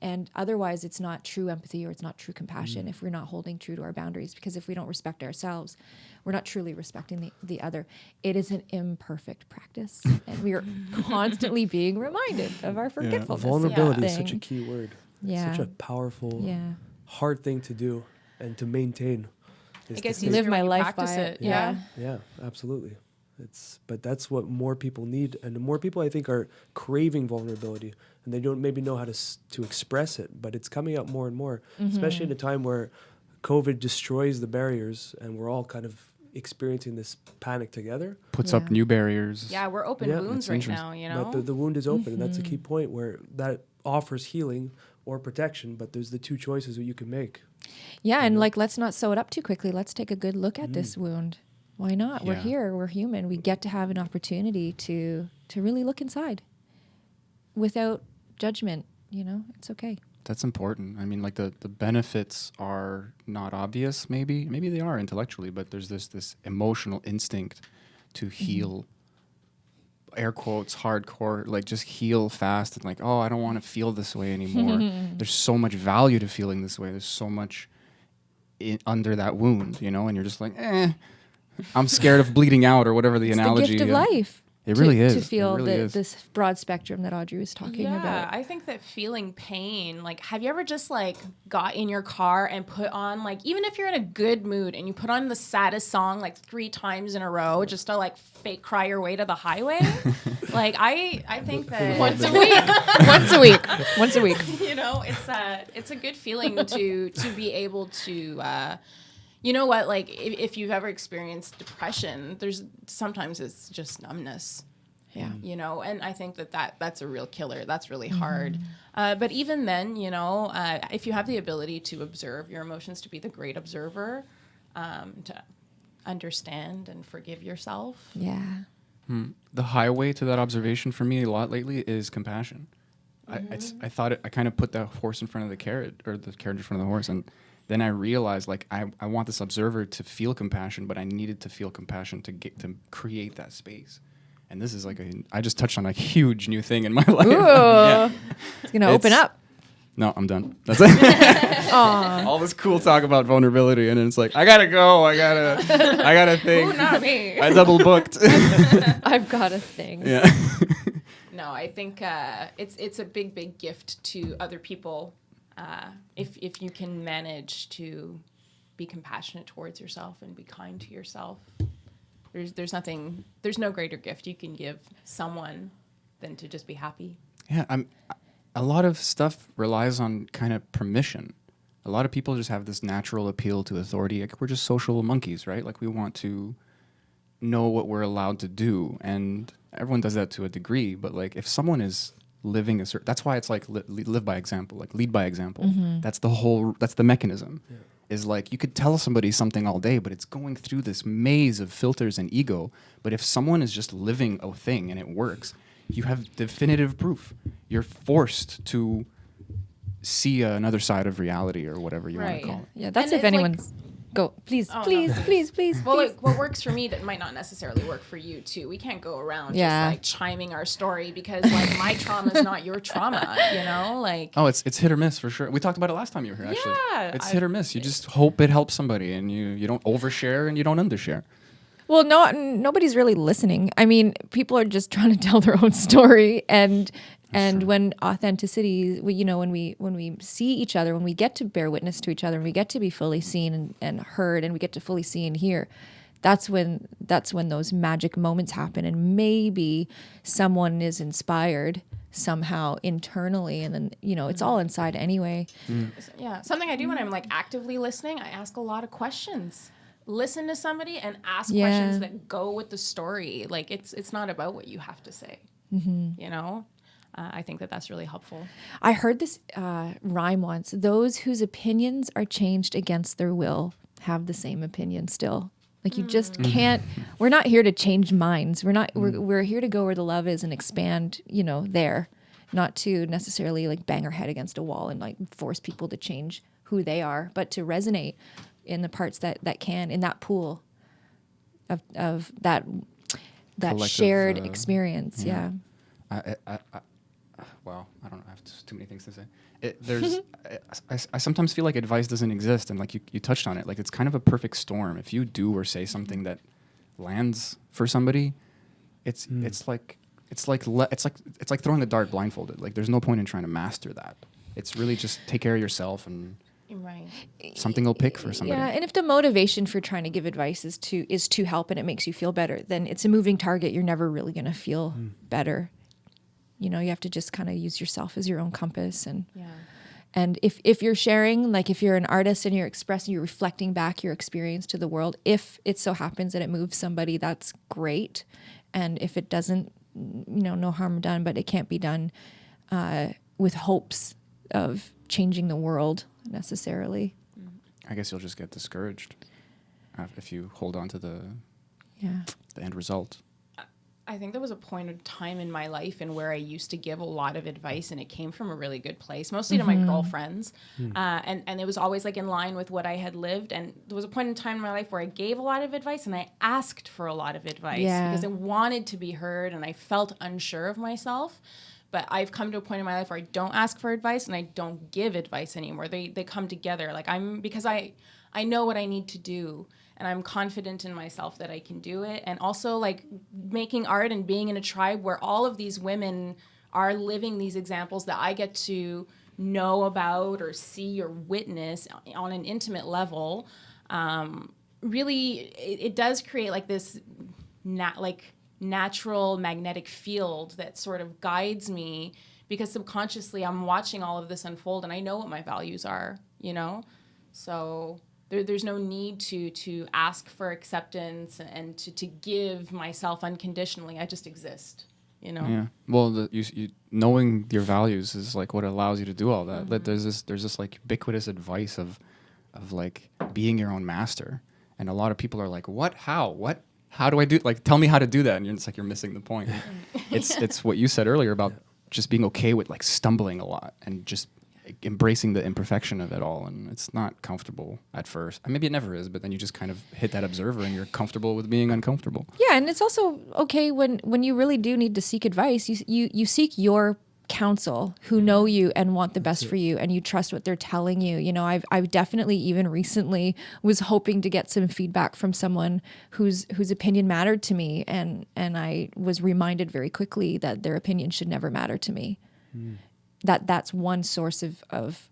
and otherwise it's not true empathy or it's not true compassion if we're not holding true to our boundaries. Because if we don't respect ourselves, we're not truly respecting the other. It is an imperfect practice, and we are constantly being reminded of our forgetfulness. Vulnerability is such a key word. Yeah, such a powerful. Yeah. hard thing to do and to maintain. I guess you live my life by it. it. Yeah. Yeah, absolutely. But that's what more people need, and more people I think are craving vulnerability, and they don't maybe know how to express it. But it's coming up more and more, especially in a time where COVID destroys the barriers, and we're all kind of experiencing this panic together. Puts up new barriers. Yeah, we're open wounds right now, you know? But the wound is open, and that's a key point where that offers healing or protection, but there's the two choices that you can make. Yeah, and like, let's not sew it up too quickly. Let's take a good look at this wound. Why not? Yeah. We're here. We're human. We get to have an opportunity to really look inside without judgment. You know, it's okay. That's important. I mean, like the benefits are not obvious. Maybe they are intellectually, but there's this emotional instinct to heal. Air quotes, hardcore, like just heal fast and like, oh, I don't want to feel this way anymore. There's so much value to feeling this way. There's so much under that wound, you know, and you're just like, I'm scared of bleeding out or whatever the analogy. It's the gift of life. It really is. To feel really is. this broad spectrum that Audrey was talking about. Yeah, I think that feeling pain, like, have you ever just like got in your car and put on, like, even if you're in a good mood and you put on the saddest song like 3 times in a row just to like fake cry your way to the highway? Like, I think that Once a week. you know, it's a good feeling to be able to you know what, like if you've ever experienced depression, there's sometimes it's just numbness. Yeah. You know, and I think that's a real killer. That's really hard. But even then, you know, if you have the ability to observe your emotions, to be the great observer, to understand and forgive yourself. Yeah. The highway to that observation for me a lot lately is compassion. I thought I kind of put the horse in front of the carriage, or the carriage in front of the horse, and then I realized, like, I want this observer to feel compassion, but I needed to feel compassion to create that space. And this is like I just touched on a huge new thing in my life. Ooh, yeah. It's gonna open up. No, I'm done. That's it. All this cool talk about vulnerability, and then it's like, I gotta go. I gotta think. Ooh, not me. I double booked. I've got a thing. Yeah. No, I think it's a big gift to other people. If you can manage to be compassionate towards yourself and be kind to yourself, there's no greater gift you can give someone than to just be happy. Yeah, a lot of stuff relies on kind of permission. A lot of people just have this natural appeal to authority. Like, we're just social monkeys, right? Like, we want to know what we're allowed to do, and everyone does that to a degree. But like, if someone is living a certain, that's why it's like live by example, like lead by example. That's the mechanism. Yeah. Is like, you could tell somebody something all day, but it's going through this maze of filters and ego. But if someone is just living a thing and it works, you have definitive proof. You're forced to see another side of reality, or whatever you want to call it. Yeah, that's if anyone's... Go, please, please. Well, like, what works for me that might not necessarily work for you too. We can't go around just like chiming our story, because like my trauma is not your trauma, you know? Like, oh, it's hit or miss for sure. We talked about it last time you were here, actually. Yeah, it's hit or miss. You just hope it helps somebody, and you don't overshare and you don't undershare. Well, nobody's really listening. I mean, people are just trying to tell their own story, and when authenticity, when we see each other, when we get to bear witness to each other, and we get to be fully seen and heard, and we get to fully see and hear, that's when those magic moments happen, and maybe someone is inspired somehow internally, and then it's all inside anyway. Yeah, something I do when I'm like actively listening, I ask a lot of questions. Listen to somebody and ask questions that go with the story. Like, it's not about what you have to say, you know? I think that's really helpful. I heard this rhyme once: those whose opinions are changed against their will have the same opinion still. Like, you just can't, we're not here to change minds. We're here to go where the love is and expand, there, not to necessarily like bang our head against a wall and like force people to change who they are, but to resonate in the parts that can, in that pool of that shared experience. Yeah. Well, I don't know. I have too many things to say. I sometimes feel like advice doesn't exist, and like you touched on it. Like, it's kind of a perfect storm. If you do or say something that lands for somebody, it's like throwing a dart blindfolded. Like, there's no point in trying to master that. It's really just take care of yourself and Right. Something will pick for somebody. Yeah, and if the motivation for trying to give advice is to help and it makes you feel better, then it's a moving target. You're never really going to feel better. You know, you have to just kind of use yourself as your own compass. And if you're sharing, like if you're an artist and you're expressing, you're reflecting back your experience to the world, if it so happens that it moves somebody, that's great. And if it doesn't, you know, no harm done, but it can't be done with hopes of changing the world necessarily. I guess you'll just get discouraged if you hold on to the end result. I think there was a point of time in my life in where I used to give a lot of advice, and it came from a really good place, mostly to my girlfriends. And it was always like in line with what I had lived. And there was a point in time in my life where I gave a lot of advice and I asked for a lot of advice because I wanted to be heard and I felt unsure of myself. But I've come to a point in my life where I don't ask for advice and I don't give advice anymore. They come together. Like because I know what I need to do, and I'm confident in myself that I can do it. And also like making art and being in a tribe where all of these women are living these examples that I get to know about or see or witness on an intimate level. Really, it does create like this natural magnetic field that sort of guides me, because subconsciously I'm watching all of this unfold and I know what my values are, you know? So there's no need to ask for acceptance and to give myself unconditionally. I just exist, you know? Yeah. Well, you knowing your values is like what allows you to do all that. Like, there's this like ubiquitous advice of like being your own master. And a lot of people are like, what, how do I do, like, tell me how to do that. And it's like, you're missing the point. It's what you said earlier about just being okay with like stumbling a lot and just embracing the imperfection of it all. And it's not comfortable at first. Maybe it never is, but then you just kind of hit that observer and you're comfortable with being uncomfortable. Yeah. And it's also okay when you really do need to seek advice, you seek your counsel who know you and want the best for you, and you trust what they're telling you. You know, I've definitely even recently was hoping to get some feedback from someone whose opinion mattered to me, and I was reminded very quickly that their opinion should never matter to me. That's one source of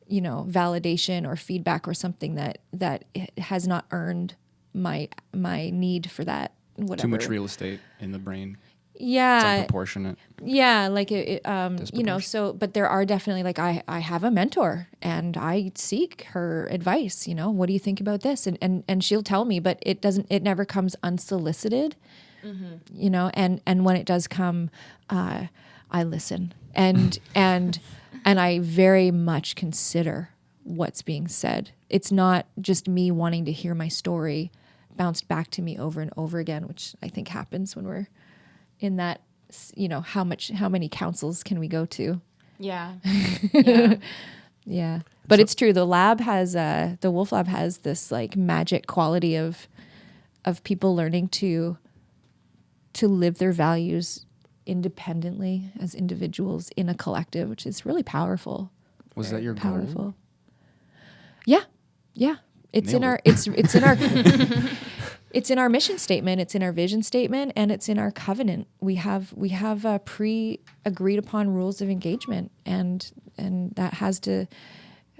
you know, validation or feedback or something that has not earned my need for that, whatever. Too much real estate in the brain. Yeah. It's unproportionate. Yeah, like you know, so, but there are definitely, like, I have a mentor and I seek her advice, you know, what do you think about this? And she'll tell me, but it never comes unsolicited, you know, and when it does come, I listen and I very much consider what's being said. It's not just me wanting to hear my story bounced back to me over and over again, which I think happens when we're in that, you know, how many councils can we go to? Yeah. Yeah. But it's true. The Wolf Lab has this like magic quality of people learning to live their values independently as individuals in a collective, which is really powerful. Was that your goal? Yeah. Yeah. It's Nailed it's in our it's in our mission statement, it's in our vision statement, and it's in our covenant. We have pre-agreed upon rules of engagement, and that has to,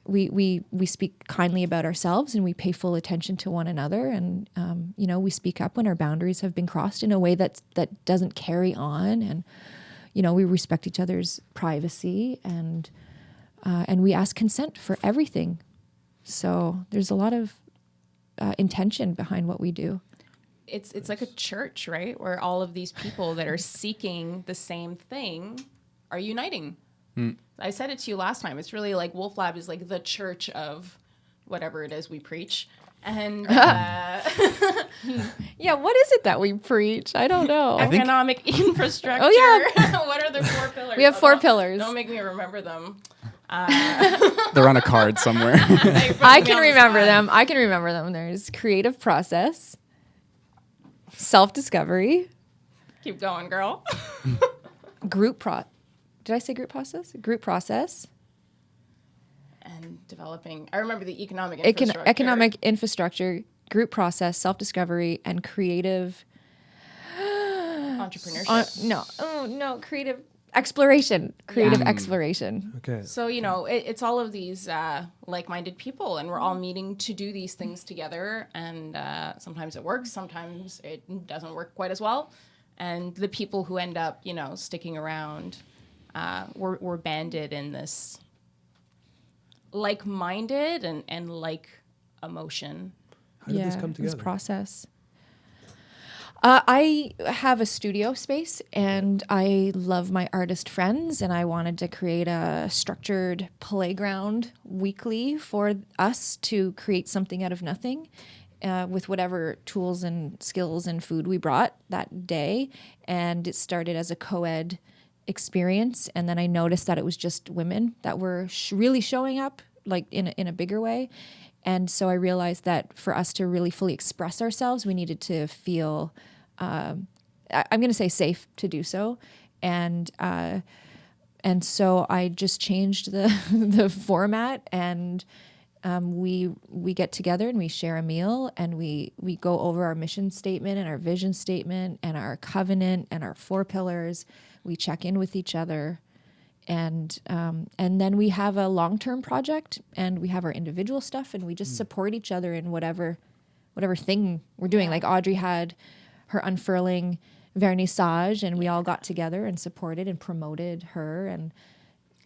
we speak kindly about ourselves, and we pay full attention to one another, and you know, we speak up when our boundaries have been crossed in a way that doesn't carry on, and you know, we respect each other's privacy, and we ask consent for everything. So there's a lot of intention behind what we do. It's like a church, right? Where all of these people that are seeking the same thing are uniting. I said it to you last time. It's really like Wolf Lab is like the church of whatever it is we preach. And yeah, what is it that we preach? I don't know. Economic infrastructure. Oh yeah. What are the 4 pillars? We have 4 pillars. Don't make me remember them. They're on a card somewhere. I can remember them. There's creative process, self-discovery. Keep going, girl. Did I say group process? Group process. And developing. I remember the economic infrastructure. Economic infrastructure, group process, self-discovery, and creative. Entrepreneurship. Creative creative exploration. Okay. So, you know, it's all of these like-minded people, and we're all meeting to do these things together. And sometimes it works, sometimes it doesn't work quite as well. And the people who end up, you know, sticking around, we're banded in this like-minded and like emotion. How did this come together? This process. I have a studio space, and I love my artist friends, and I wanted to create a structured playground weekly for us to create something out of nothing with whatever tools and skills and food we brought that day. And it started as a co-ed experience, and then I noticed that it was just women that were really showing up like in a bigger way. And so I realized that for us to really fully express ourselves, we needed to feel, I'm going to say safe to do so. And so I just changed the format, and we get together and we share a meal, and we go over our mission statement and our vision statement and our covenant and our 4 pillars. We check in with each other. And then we have a long-term project, and we have our individual stuff, and we just support each other in whatever thing we're doing. Like Audrey had her unfurling vernissage, and we all got together and supported and promoted her. And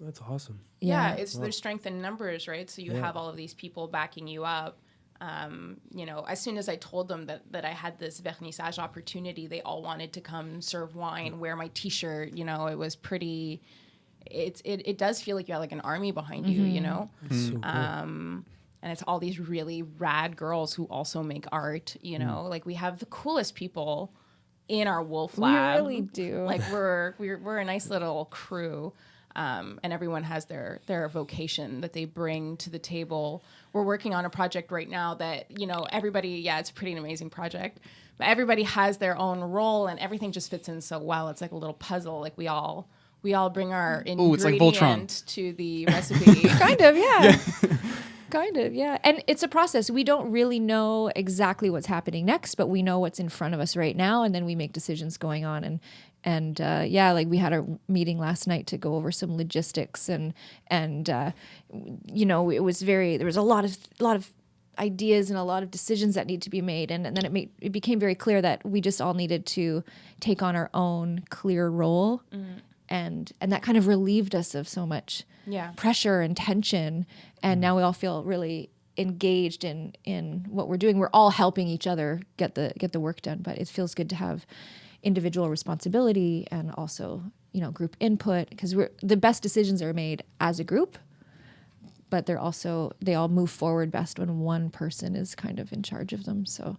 that's awesome. Yeah, there's strength in numbers, right? So you have all of these people backing you up. You know, as soon as I told them that I had this vernissage opportunity, they all wanted to come serve wine, wear my T-shirt. You know, it was pretty. It does feel like you have like an army behind you, you know? So cool. And it's all these really rad girls who also make art, you know? Like, we have the coolest people in our wolf lab. We really do. Like, we're a nice little crew. And everyone has their vocation that they bring to the table. We're working on a project right now that, you know, everybody, it's a pretty amazing project, but everybody has their own role, and everything just fits in so well. It's like a little puzzle. Like, we all bring our ingredient it's like Voltron. to the recipe. Kind of, yeah. Kind of, yeah. And it's a process. We don't really know exactly what's happening next, but we know what's in front of us right now, and then we make decisions going on. And like we had a meeting last night to go over some logistics, and you know, there was a lot of ideas and a lot of decisions that need to be made, and then it became very clear that we just all needed to take on our own clear role. And that kind of relieved us of so much pressure and tension. And now we all feel really engaged in what we're doing. We're all helping each other get the work done. But it feels good to have individual responsibility and also, you know, group input, because the best decisions are made as a group. But they all move forward best when one person is kind of in charge of them. So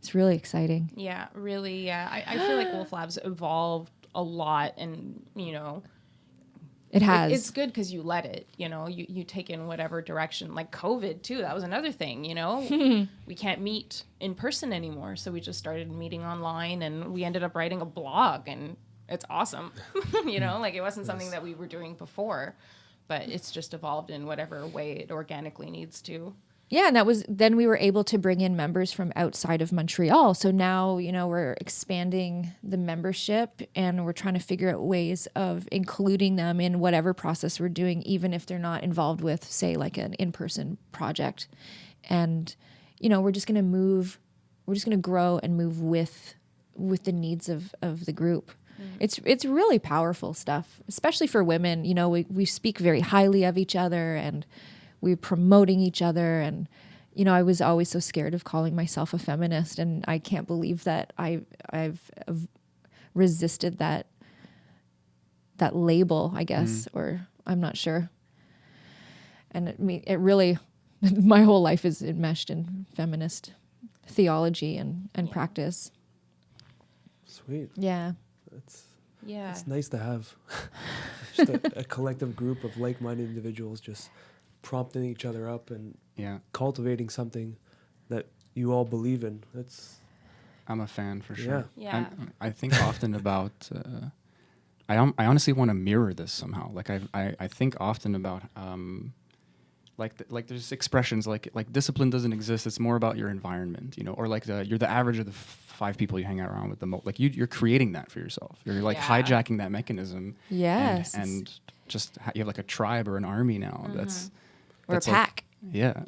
it's really exciting. Yeah, really. I feel like Wolf Labs evolved a lot, and you know, it has. It's good because you let it. You know, you take in whatever direction. Like COVID too. That was another thing. You know, we can't meet in person anymore, so we just started meeting online, and we ended up writing a blog, and it's awesome. You know, like it wasn't something that we were doing before, but it's just evolved in whatever way it organically needs to. Yeah, and then we were able to bring in members from outside of Montreal. So now, you know, we're expanding the membership, and we're trying to figure out ways of including them in whatever process we're doing, even if they're not involved with, say, like an in-person project. And, you know, we're just going to grow and move with the needs of the group. It's really powerful stuff, especially for women. You know, we speak very highly of each other, and we're promoting each other. And, you know, I was always so scared of calling myself a feminist, and I can't believe that I've resisted that label, I guess, or I'm not sure. And it really, my whole life is enmeshed in feminist theology and practice. Sweet. Yeah. It's nice to have just a collective group of like-minded individuals just prompting each other up and cultivating something that you all believe in. I'm a fan for sure. Yeah. I think often about. I honestly want to mirror this somehow. Like I think often about like there's expressions like discipline doesn't exist. It's more about your environment, you know, or like you're the average of the 5 people you hang out around with the most. Like you're creating that for yourself. You're like hijacking that mechanism. Yes. And just you have like a tribe or an army now. That's or a pack. Yeah.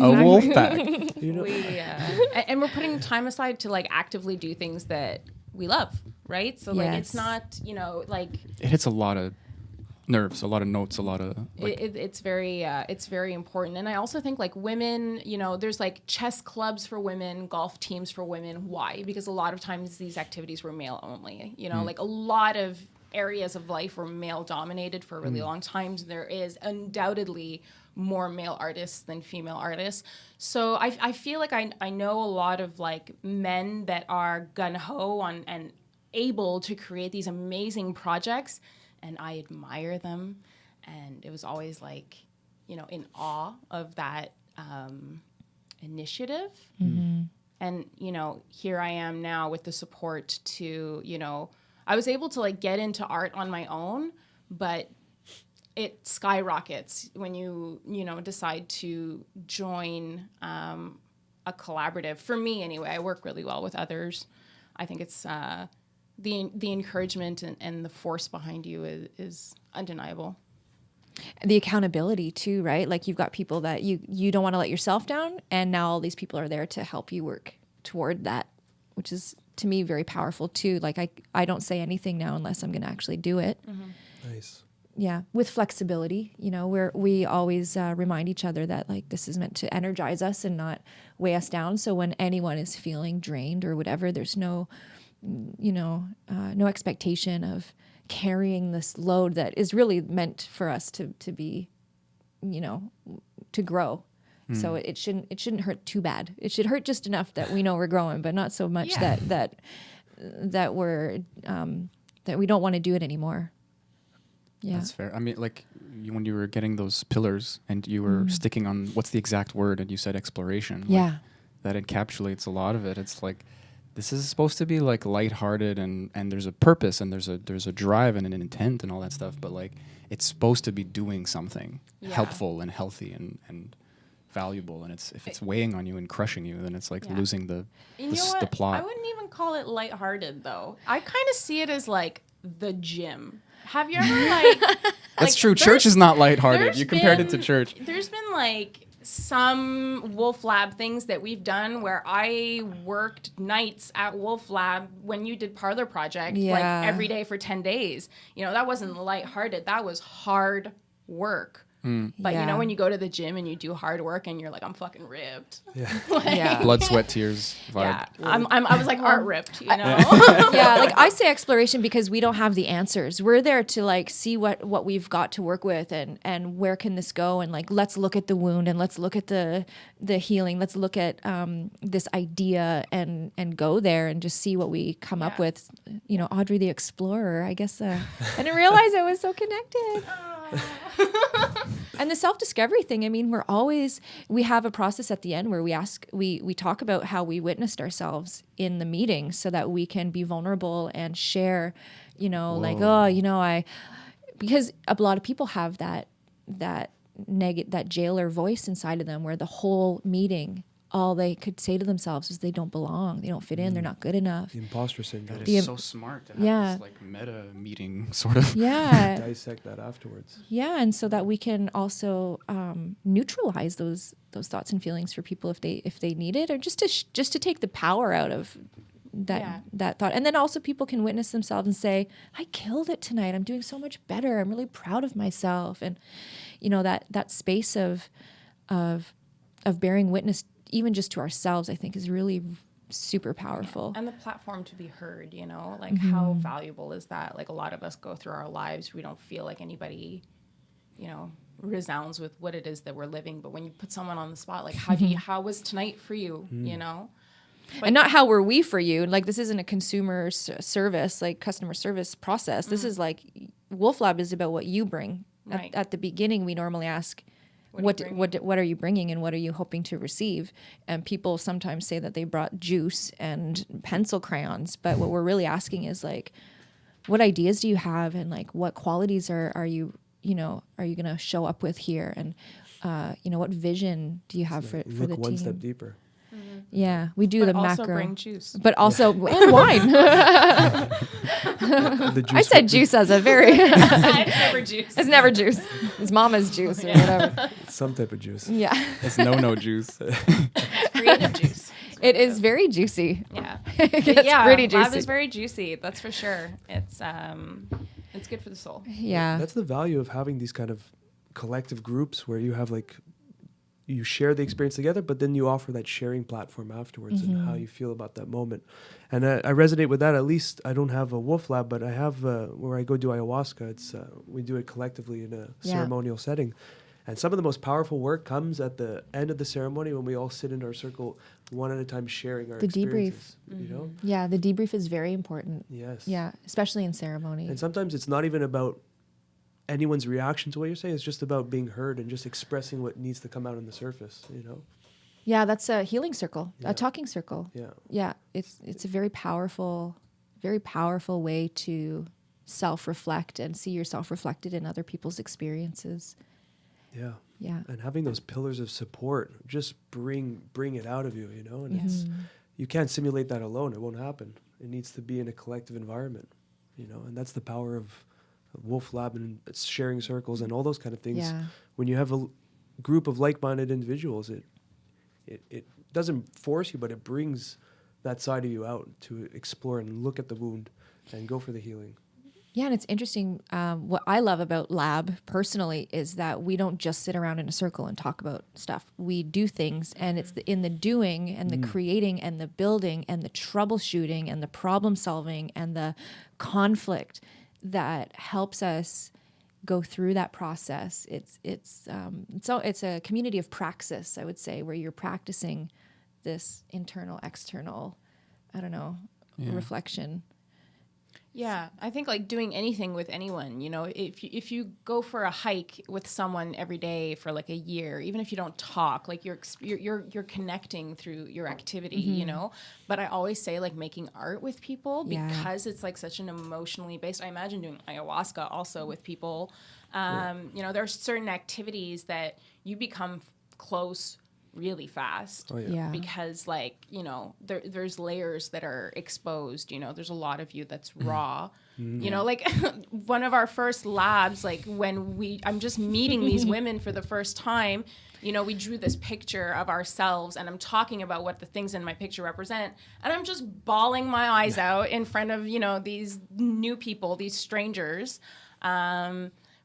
A wolf pack. You know, and we're putting time aside to like actively do things that we love, right? So like it's not, you know, like it hits a lot of nerves, a lot of notes, a lot of like, it's very important. And I also think like women, you know, there's like chess clubs for women, golf teams for women. Why? Because a lot of times these activities were male only, you know, like a lot of areas of life were male dominated for a really long times. There is undoubtedly more male artists than female artists. So I feel like I know a lot of like men that are gung-ho on and able to create these amazing projects, and I admire them. And it was always like, you know, in awe of that initiative. Mm-hmm. And, you know, here I am now with the support to, you know, I was able to like get into art on my own, but it skyrockets when you know, decide to join a collaborative. For me, anyway, I work really well with others. I think it's the encouragement and the force behind you is undeniable. The accountability too, right? Like you've got people that you don't want to let yourself down, and now all these people are there to help you work toward that, which is to me very powerful too. Like I don't say anything now unless I'm going to actually do it. Mm-hmm. Nice. Yeah, with flexibility, you know, we always remind each other that like this is meant to energize us and not weigh us down. So when anyone is feeling drained or whatever, there's no, you know, no expectation of carrying this load that is really meant for us to be, you know, to grow. So it shouldn't hurt too bad. It should hurt just enough that we know we're growing, but not so much that we're that we don't want to do it anymore. Yeah, that's fair. I mean, like when you were getting those pillars and you were sticking on what's the exact word, and you said exploration. Yeah, like, that encapsulates a lot of it. It's like this is supposed to be like lighthearted and there's a purpose and there's a drive and an intent and all that stuff. But like it's supposed to be doing something helpful and healthy and valuable. And if it's weighing on you and crushing you, then it's like losing the plot. I wouldn't even call it lighthearted though. I kind of see it as like the gym. Have you ever like? That's true. Church is not lighthearted. You compared it to church. There's been like some Wolf Lab things that we've done where I worked nights at Wolf Lab when you did Parlor Project, like every day for 10 days. You know, that wasn't lighthearted. That was hard work. But you know, when you go to the gym and you do hard work and you're like, I'm fucking ripped. Yeah. Blood, sweat, tears vibe. Yeah. I was like art ripped, you know? Yeah, like I say exploration because we don't have the answers. We're there to like see what we've got to work with and where can this go, and like let's look at the wound and let's look at the healing. Let's look at this idea and go there and just see what we come up with. You know, Audrey the Explorer, I guess. I didn't realize I was so connected. And the self-discovery thing, I mean, we have a process at the end where we talk about how we witnessed ourselves in the meeting so that we can be vulnerable and share, you know, like, oh, you know, because a lot of people have that jailer voice inside of them where the whole meeting, all they could say to themselves is they don't belong, they don't fit in, they're not good enough. The imposter syndrome. That is so smart to have this like meta meeting sort of. Yeah. Dissect that afterwards. Yeah, and so that we can also neutralize those thoughts and feelings for people if they need it, or just to take the power out of that thought. And then also people can witness themselves and say, I killed it tonight. I'm doing so much better. I'm really proud of myself. And you know, that space of bearing witness even just to ourselves, I think is really super powerful. And the platform to be heard, you know, like how valuable is that? Like a lot of us go through our lives, we don't feel like anybody, you know, resounds with what it is that we're living. But when you put someone on the spot, like how was tonight for you, you know? But and not how were we for you? Like this isn't a consumer service, like customer service process. This is like Wolf Lab is about what you bring. Right. At the beginning, we normally ask, what are you bringing and what are you hoping to receive? And people sometimes say that they brought juice and pencil crayons, but what we're really asking is like, what ideas do you have, and like what qualities are you going to show up with here, and what vision do you have for the team? One step deeper. Yeah, we do the also macro. bring juice. But also and wine. I said juice as a very. It's never juice. It's never juice. It's mama's juice or whatever. Some type of juice. Yeah. It's no juice. Creative juice. It is very juicy. Yeah. It's pretty Lab juicy. is very juicy. That's for sure. It's good for the soul. Yeah. That's the value of having these kind of collective groups where you have like, you share the experience together, but then you offer that sharing platform afterwards and how you feel about that moment. And I resonate with that. At least I don't have a wolf lab, but I have where I go do ayahuasca. It's we do it collectively in a ceremonial setting. And some of the most powerful work comes at the end of the ceremony when we all sit in our circle one at a time sharing our experiences. You know? Yeah, the debrief is very important. Yes. Yeah, especially in ceremony. And sometimes it's not even about anyone's reaction to what you're saying. It's just about being heard and just expressing what needs to come out on the surface, you know? Yeah, that's a healing circle, a talking circle. Yeah. Yeah, it's a very powerful way to self-reflect and see yourself reflected in other people's experiences. Yeah. Yeah. And having those pillars of support just bring it out of you, you know? And it's, you can't simulate that alone. It won't happen. It needs to be in a collective environment, you know? And that's the power of Wolf Lab and sharing circles and all those kind of things. Yeah. When you have a group of like-minded individuals, it doesn't force you, but it brings that side of you out to explore and look at the wound and go for the healing. Yeah, and it's interesting. What I love about Lab personally is that we don't just sit around in a circle and talk about stuff. We do things, and it's in the doing and the creating and the building and the troubleshooting and the problem solving and the conflict that helps us go through that process. It's a community of praxis, I would say, where you're practicing this internal, external, reflection. Yeah, I think like doing anything with anyone, you know, if you go for a hike with someone every day for like a year, even if you don't talk, like you're connecting through your activity, you know. But I always say like making art with people because it's like such an emotionally based. I imagine doing ayahuasca also with people. You know, there are certain activities that you become close really fast because like, you know, there's layers that are exposed, you know, there's a lot of you that's raw, you know, like one of our first labs, like when I'm just meeting these women for the first time, you know, we drew this picture of ourselves and I'm talking about what the things in my picture represent. And I'm just bawling my eyes out in front of, you know, these new people, these strangers.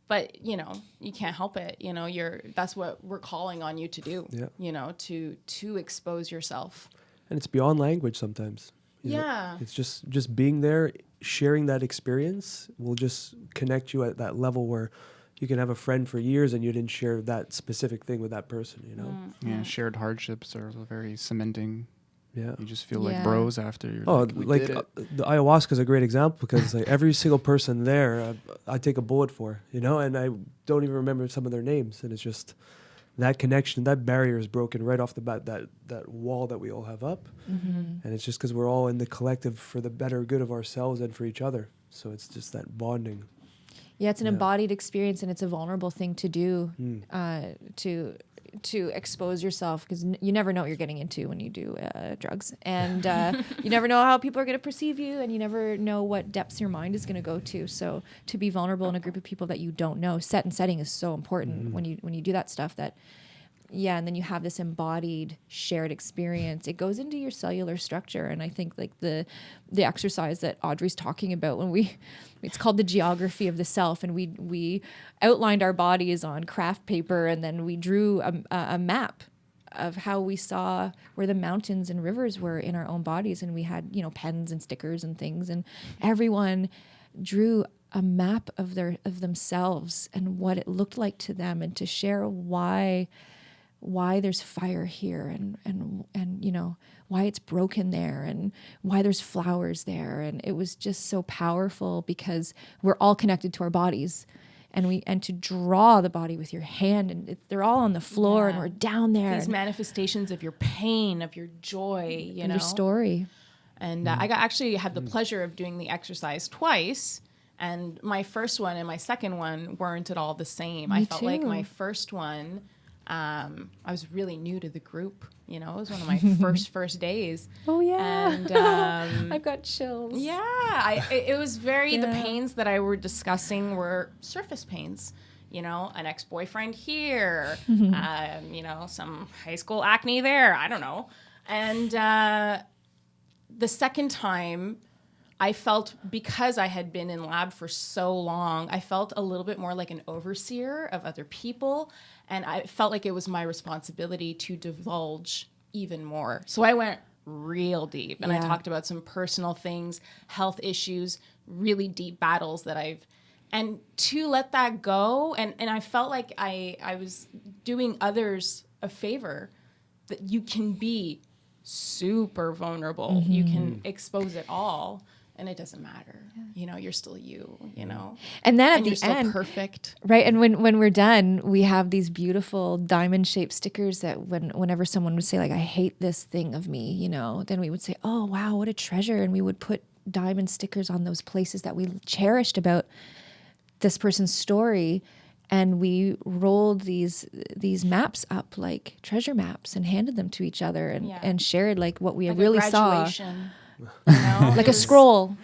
But, you know, you can't help it. You know, that's what we're calling on you to do, you know, to expose yourself. And it's beyond language sometimes. You know? It's just being there, sharing that experience will just connect you at that level where you can have a friend for years and you didn't share that specific thing with that person, you know? Yeah, shared hardships are very cementing. Yeah, you just feel like bros after you're. The ayahuasca is a great example because like every single person there, I take a bullet for, you know, and I don't even remember some of their names, and it's just that connection, that barrier is broken right off the bat. That wall that we all have up, and it's just because we're all in the collective for the better good of ourselves and for each other. So it's just that bonding. Yeah, it's an embodied experience, and it's a vulnerable thing to do to expose yourself, because you never know what you're getting into when you do drugs, and you never know how people are going to perceive you, and you never know what depths your mind is going to go to. So to be vulnerable in a group of people that you don't know, set and setting is so important when you do that stuff. And then you have this embodied shared experience. It goes into your cellular structure. And I think like the exercise that Audrey's talking about it's called the geography of the self. And we outlined our bodies on craft paper, and then we drew a map of how we saw where the mountains and rivers were in our own bodies. And we had, you know, pens and stickers and things, and everyone drew a map of themselves and what it looked like to them, and to share why there's fire here, and you know, why it's broken there, and why there's flowers there. And it was just so powerful because we're all connected to our bodies, and to draw the body with your hand, and they're all on the floor, and we're down there. These manifestations of your pain, of your joy, you know, your story. And I actually had the pleasure of doing the exercise twice. And my first one and my second one weren't at all the same. I felt like my first one, I was really new to the group. You know, it was one of my first days. Oh yeah. And I've got chills. yeah, it was very, the pains that I were discussing were surface pains. You know, an ex-boyfriend here, you know, some high school acne there. I don't know. And the second time, I felt, because I had been in lab for so long, I felt a little bit more like an overseer of other people. And I felt like it was my responsibility to divulge even more. So I went real deep, and I talked about some personal things, health issues, really deep battles that and to let that go. And I felt like I was doing others a favor, that you can be super vulnerable. You can expose it all. And it doesn't matter, you know, you're still you know. And then at you're the still end, perfect. right? And when we're done, we have these beautiful diamond-shaped stickers that whenever someone would say, like, I hate this thing of me, you know, then we would say, oh, wow, what a treasure. And we would put diamond stickers on those places that we cherished about this person's story. And we rolled these maps up like treasure maps and handed them to each other and shared like what we like really a saw. graduation. You know? Like a scroll.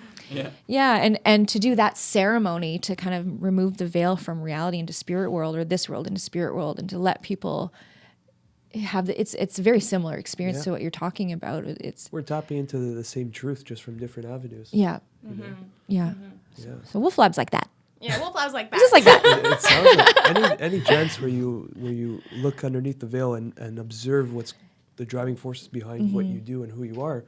Yeah. And to do that ceremony, to kind of remove the veil from reality into spirit world, or this world into spirit world, and to let people have it's a very similar experience to what you're talking about. We're tapping into the same truth, just from different avenues. Yeah. So Wolf Lab's like that. Yeah, Wolf Lab's like that. Just like that. It sounds like any chance where you look underneath the veil and observe what's the driving forces behind what you do and who you are.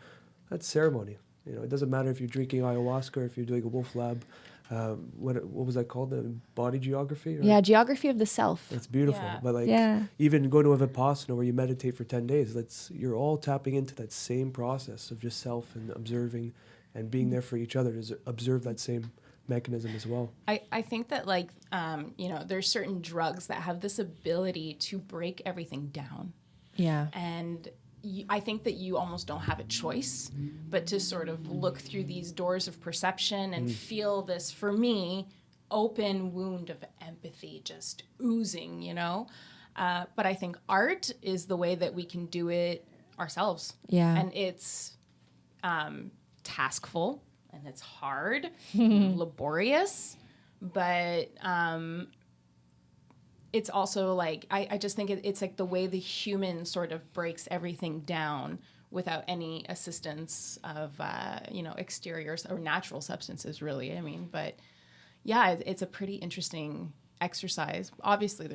That's ceremony. You know, it doesn't matter if you're drinking ayahuasca or if you're doing a Wolf Lab. What was that called? The body geography? Yeah, geography of the self. That's beautiful. Yeah. But even go to a Vipassana where you meditate for 10 days, you're all tapping into that same process of just self and observing and being there for each other to observe that same mechanism as well. I think that, like, you know, there's certain drugs that have this ability to break everything down. Yeah. And I think that you almost don't have a choice but to sort of look through these doors of perception and feel this, for me, open wound of empathy just oozing, you know? But I think art is the way that we can do it ourselves. Yeah. And it's taskful, and it's hard, laborious, but it's also like, I just think it's like the way the human sort of breaks everything down without any assistance of, you know, exteriors or natural substances, really. I mean, but yeah, it's a pretty interesting exercise. Obviously,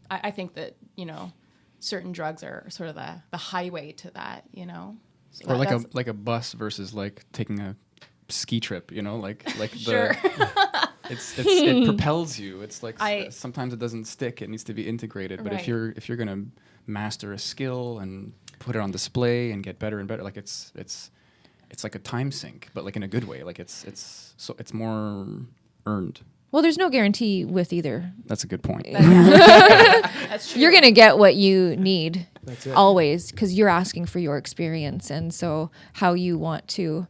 I think that, you know, certain drugs are sort of the highway to that, you know. So or like a bus versus like taking a ski trip, you know, like sure. it propels you. It's like sometimes it doesn't stick. It needs to be integrated. But Right. if you're gonna master a skill and put it on display and get better and better, like it's like a time sink, but like in a good way. Like it's more earned. Well, there's no guarantee with either. That's a good point. That's true. You're going to get what you need That's it. always, because you're asking for your experience. And so how you want to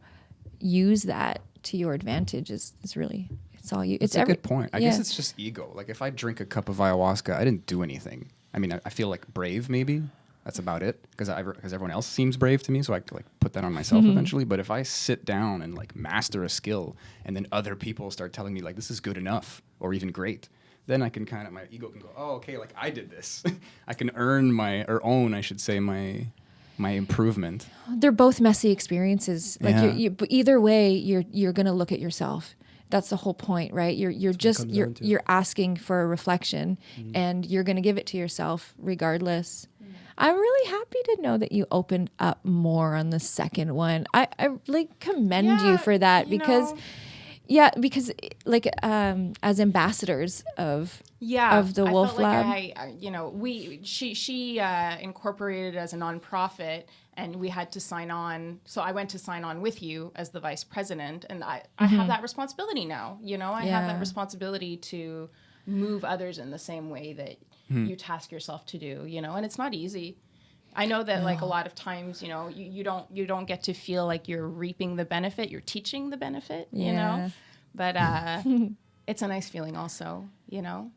use that to your advantage is really, it's all you. It's a good point. I guess it's just ego. Like if I drink a cup of ayahuasca, I didn't do anything. I mean, I feel like brave maybe. That's about it, because everyone else seems brave to me, so I like put that on myself eventually. But if I sit down and like master a skill, and then other people start telling me like this is good enough or even great, then I can my ego can go, oh, okay, like I did this. I can own my improvement. They're both messy experiences. Like but either way, you're going to look at yourself. That's the whole point, right? You're asking for a reflection, and you're going to give it to yourself regardless. I'm really happy to know that you opened up more on the second one. I like commend you for that, because like as ambassadors of the Wolf Lab. She incorporated it as a nonprofit, and we had to sign on. So I went to sign on with you as the vice president, and I have that responsibility now. You know, I have that responsibility to move others in the same way that you task yourself to do, you know, and it's not easy. I know that like a lot of times, you know, you don't get to feel like you're reaping the benefit, you're teaching the benefit, you know, but it's a nice feeling also, you know.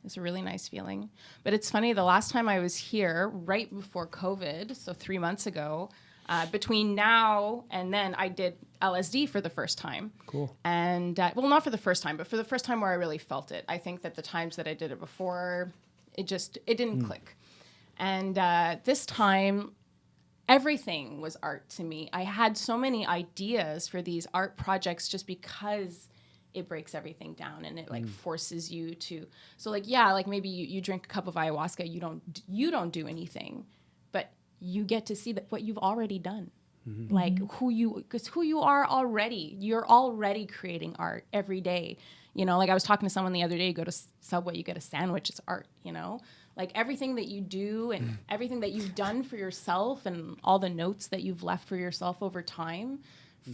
It's a really nice feeling. But it's funny, the last time I was here, right before COVID, so 3 months ago, between now and then, I did LSD for the first time. Cool. And, well, not for the first time, but for the first time where I really felt it. I think that the times that I did it before, it didn't click. And this time, everything was art to me. I had so many ideas for these art projects just because it breaks everything down and it like forces you to. So like, yeah, like maybe you drink a cup of ayahuasca, you don't do anything, but you get to see that what you've already done. Like who you are already. You're already creating art every day. You know, like I was talking to someone the other day, you go to Subway, you get a sandwich, it's art, you know? Like everything that you do and everything that you've done for yourself and all the notes that you've left for yourself over time,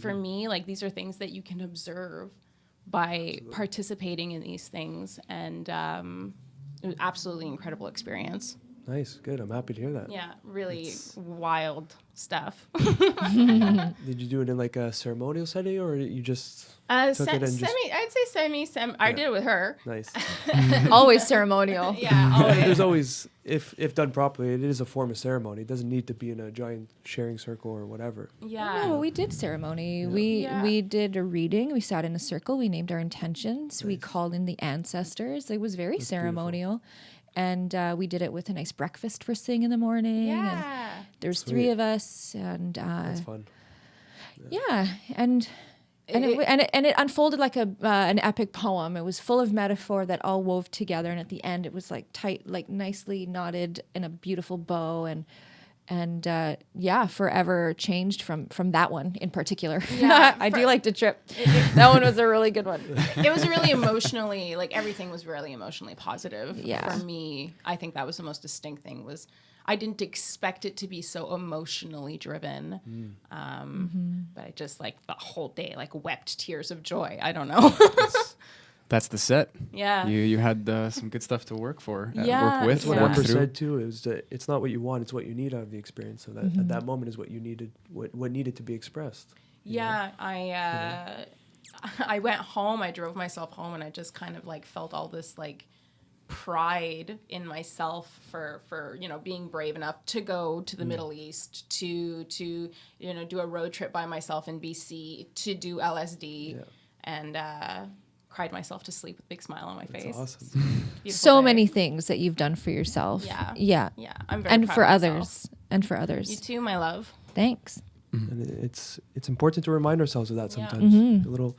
for me, like these are things that you can observe by participating in these things. And it was absolutely incredible experience. Nice, good. I'm happy to hear that. Yeah, really wild stuff. Did you do it in like a ceremonial setting, or you just took it and I'd say semi. I did it with her. Nice. Always ceremonial. Yeah, always. There's always, if done properly, it is a form of ceremony. It doesn't need to be in a giant sharing circle or whatever. Yeah. No, we did ceremony. Yeah. We did a reading. We sat in a circle. We named our intentions. Nice. We called in the ancestors. It was very ceremonial. Beautiful. And we did it with a nice breakfast first thing in the morning. Yeah. And there's 3 of us, and that's fun. Yeah, and it unfolded like an epic poem. It was full of metaphor that all wove together, and at the end, it was like tight, like nicely knotted in a beautiful bow, and forever changed from that one in particular. Yeah, I do like to trip. That one was a really good one. It was really emotionally, like everything was really emotionally positive. Yeah. For me, I think that was the most distinct thing was I didn't expect it to be so emotionally driven. But I just like the whole day, like wept tears of joy. I don't know. That's the set. Yeah. You had some good stuff to work for. Yeah. Work with. That's what work Amber through. said too. Is that it's not what you want; it's what you need out of the experience. So that at that moment is what you needed, what needed to be expressed. Yeah, I went home. I drove myself home, and I just kind of like felt all this like pride in myself for being brave enough to go to the Middle East, to do a road trip by myself in BC, to do LSD, and cried myself to sleep with a big smile on my face. Awesome. So many things that you've done for yourself. Yeah. I'm very proud for of others. myself. And for others. You too, my love. Thanks. And it's important to remind ourselves of that sometimes. A little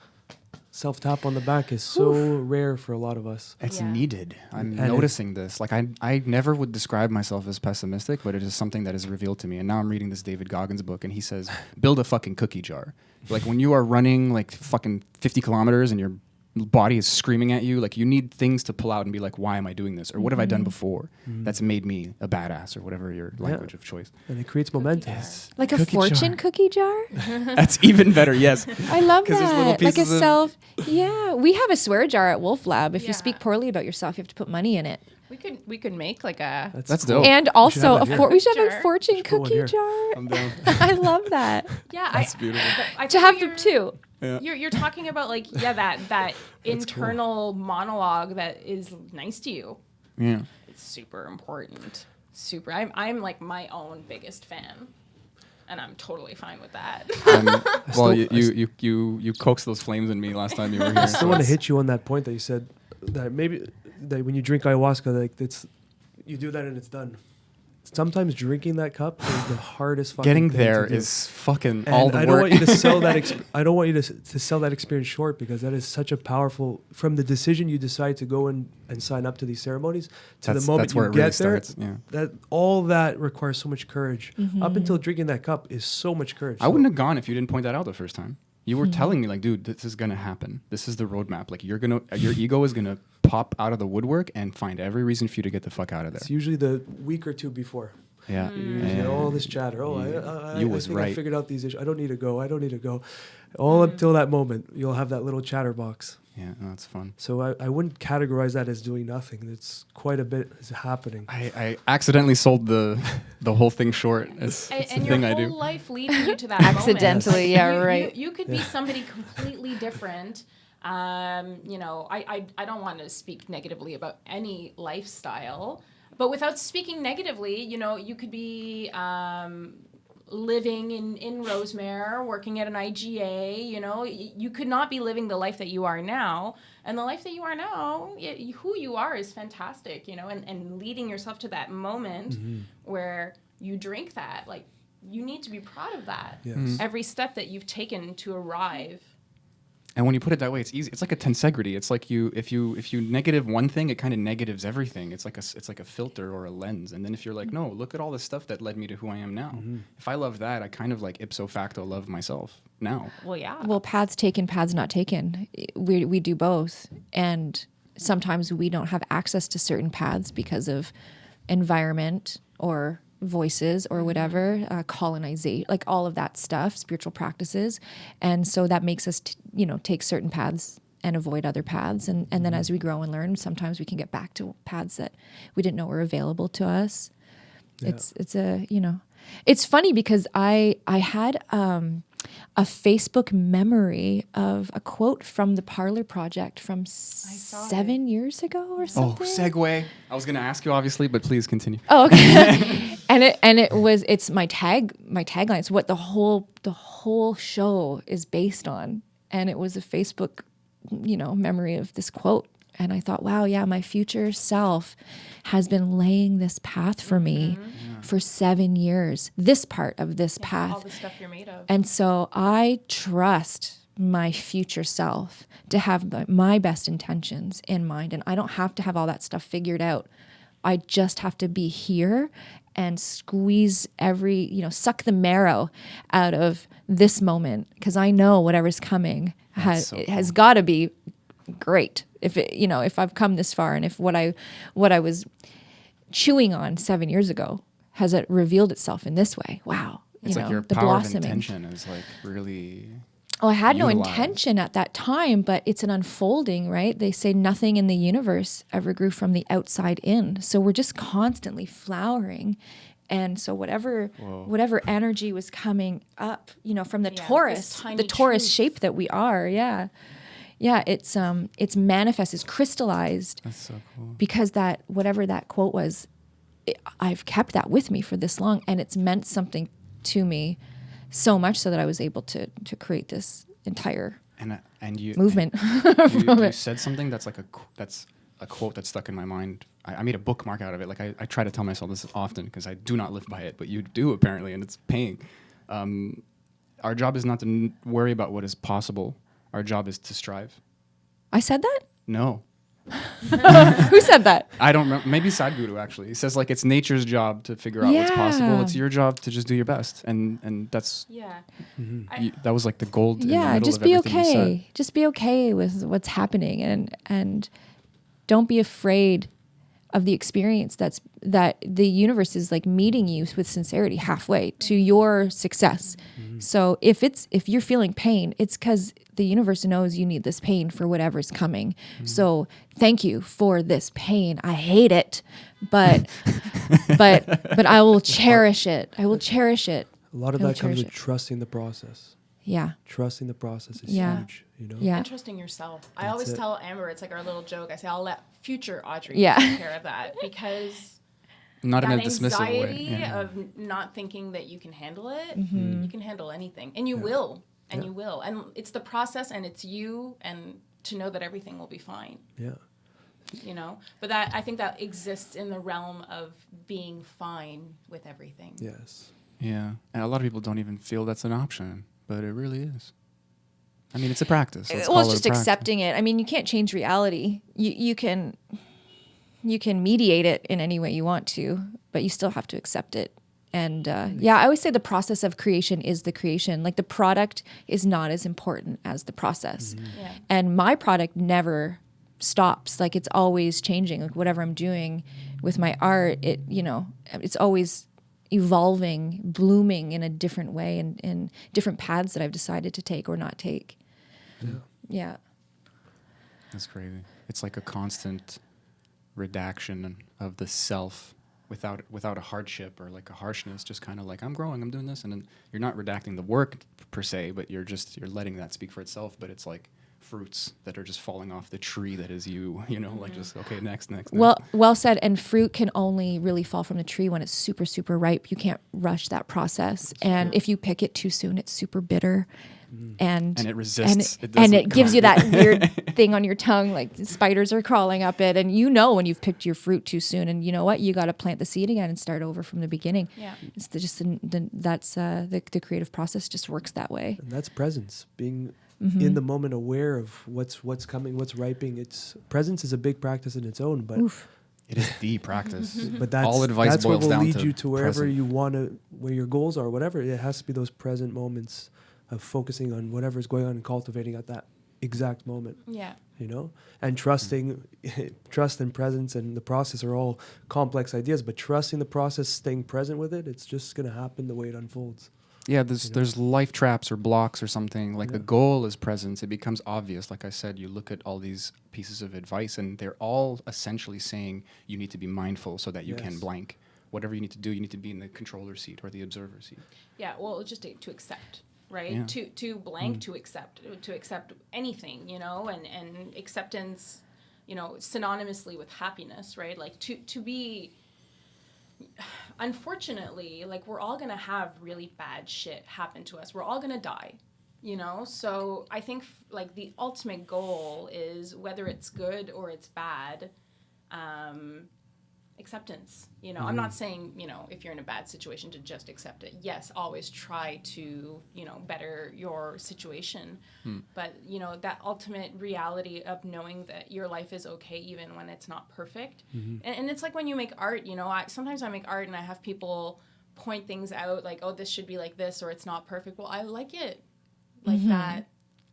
self-tap on the back is so rare for a lot of us. It's needed. I'm noticing this. Like I never would describe myself as pessimistic, but it is something that is revealed to me. And now I'm reading this David Goggins book, and he says, build a fucking cookie jar. Like when you are running like fucking 50 kilometers and your body is screaming at you, like you need things to pull out and be like, why am I doing this? Or what have I done before that's made me a badass, or whatever your language of choice. And it creates momentum. Like a fortune cookie jar? That's even better, yes. I love that. Like a self. Yeah, we have a swear jar at Wolf Lab. If you speak poorly about yourself, you have to put money in it. We could make like a... That's dope. And also we should have Jar. a fortune cookie jar. I'm down. I love that. Yeah, That's beautiful. I To have them too. Yeah. You're talking about like that internal monologue that is nice to you. Yeah. It's super important. I'm like my own biggest fan, and I'm totally fine with that. Well, you coaxed those flames in me last time you were here. I still want to hit you on that point that you said that maybe that when you drink ayahuasca, like you do that and it's done. Sometimes drinking that cup is the hardest fucking Getting thing there to do. is fucking And all the I work. don't want you to sell that. I don't want you to sell that experience short, because that is such a powerful. From the decision you decide to go in and sign up to these ceremonies to the moment you get there, that all that requires so much courage. Up until drinking that cup is so much courage. I wouldn't have gone if you didn't point that out the first time. You were telling me like, dude, this is gonna happen. This is the roadmap. Like your ego is gonna pop out of the woodwork and find every reason for you to get the fuck out of there. It's usually the week or two before. Yeah. All this chatter. I was think right. I figured out these issues. I don't need to go. All until that moment, you'll have that little chatterbox. Yeah, no, that's fun. So I wouldn't categorize that as doing nothing. It's quite a bit is happening. I accidentally sold the whole thing short. It's the and thing your I do. whole life leading you to that Accidentally, moment. yeah, right. You could be somebody completely different. You know, I don't want to speak negatively about any lifestyle, but without speaking negatively, you know, you could be living in Rosemare, working at an IGA, you know, you could not be living the life that you are now. And the life that you are now, who you are is fantastic, you know, and leading yourself to that moment where you drink that, like, you need to be proud of that. Yes. Every step that you've taken to arrive. And when you put it that way, it's easy. It's like a tensegrity. It's like if you negative one thing, it kind of negatives everything. It's like a filter or a lens. And then if you're like, no, look at all the stuff that led me to who I am now. If I love that, I kind of like ipso facto love myself now. Well, yeah. Well, paths taken, paths not taken. We do both, and sometimes we don't have access to certain paths because of environment or voices or whatever, colonization, like all of that stuff, spiritual practices. And so that makes us, take certain paths and avoid other paths. And then as we grow and learn, sometimes we can get back to paths that we didn't know were available to us. Yeah. It's funny because I had a Facebook memory of a quote from the Parlor Project from 7 years ago or something. Oh, segue. I was going to ask you, obviously, but please continue. Oh, okay. It's my tagline. It's what the whole show is based on. And it was a Facebook, memory of this quote. And I thought, wow, yeah, my future self has been laying this path for me for 7 years, this part of this path. All the stuff you're made of. And so I trust my future self to have my best intentions in mind. And I don't have to have all that stuff figured out. I just have to be here and squeeze suck the marrow out of this moment, because I know whatever's coming has got to be great. If I've come this far, and if what I was chewing on 7 years ago has it revealed itself in this way. Wow. It's like your the power blossoming. of intention is like really Oh, I had utilized. no intention at that time, but it's an unfolding, right? They say nothing in the universe ever grew from the outside in. So we're just constantly flowering. And so whatever energy was coming up, from the Taurus shape that we are, it's manifest, it's crystallized. That's so cool. Because whatever that quote was, I've kept that with me for this long, and it's meant something to me so much so that I was able to create this entire movement. You said something that's like that's a quote that's stuck in my mind. I made a bookmark out of it. Like I try to tell myself this often because I do not live by it, but you do apparently, and it's paying. Our job is not to worry about what is possible. Our job is to strive. I said that? No. Who said that? I don't remember. Maybe Sadhguru actually. He says like it's nature's job to figure out what's possible. It's your job to just do your best, and that's that was like the gold. In the middle just of be everything you okay. said. Just be okay with what's happening, and don't be afraid of the experience that the universe is like meeting you with sincerity halfway to your success. So if you're feeling pain, it's because the universe knows you need this pain for whatever's coming. So thank you for this pain. I hate it, but I will cherish it. I will cherish it. A lot of that comes with trusting the process. Yeah. Trusting the process is huge, Yeah. And trusting yourself. I always tell Amber, it's like our little joke. I say, I'll let future Audrey Yeah. take care of that, because Not in that a dismissive anxiety way. Yeah. of not thinking that you can handle it, you can handle anything. And you will. And you will. And it's the process, and it's you, and to know that everything will be fine. Yeah. But I think that exists in the realm of being fine with everything. Yes. Yeah. And a lot of people don't even feel that's an option, but it really is. I mean, it's a practice. It's just accepting it. I mean, you can't change reality. You can mediate it in any way you want to, but you still have to accept it. And I always say the process of creation is the creation. Like the product is not as important as the process. Yeah. And my product never stops. Like it's always changing. Like whatever I'm doing with my art, it's always evolving, blooming in a different way, and in different paths that I've decided to take or not take. Yeah. That's crazy. It's like a constant redaction of the self without a hardship or like a harshness, just kind of like I'm growing, I'm doing this, and then you're not redacting the work per se, but you're letting that speak for itself, but it's like fruits that are just falling off the tree that is you, like just, okay, next. Well said. And fruit can only really fall from the tree when it's super, super ripe. You can't rush that process. And if you pick it too soon, it's super bitter. And it resists. And it gives you that weird thing on your tongue, like spiders are crawling up it. And when you've picked your fruit too soon, and you know what, you got to plant the seed again and start over from the beginning. Yeah, it's the creative process just works that way. And that's presence, being in the moment, aware of what's coming, what's ripening. Presence is a big practice in its own, but. Oof. It is the practice. But that's all advice that's boils what will down lead to you to wherever present. you want to, where your goals are, whatever. It has to be those present moments of focusing on whatever is going on and cultivating at that exact moment. Yeah. And trusting, trust and presence and the process are all complex ideas, but trusting the process, staying present with it, it's just going to happen the way it unfolds. Yeah, there's life traps or blocks or something. Like the goal is presence. It becomes obvious. Like I said, you look at all these pieces of advice and they're all essentially saying you need to be mindful so that you can blank. Whatever you need to do, you need to be in the controller seat or the observer seat. Yeah, well, just to accept, right? Yeah. To blank, to accept anything, and acceptance, synonymously with happiness, right? Like to be... Unfortunately, like we're all gonna have really bad shit happen to us. We're all gonna die, So I think like the ultimate goal is, whether it's good or it's bad, acceptance. I'm not saying if you're in a bad situation to just accept it. Yes, always try to better your situation, but that ultimate reality of knowing that your life is okay even when it's not perfect. And it's like when you make art. Sometimes I make art and I have people point things out like, oh, this should be like this, or it's not perfect. Well, I like it like that,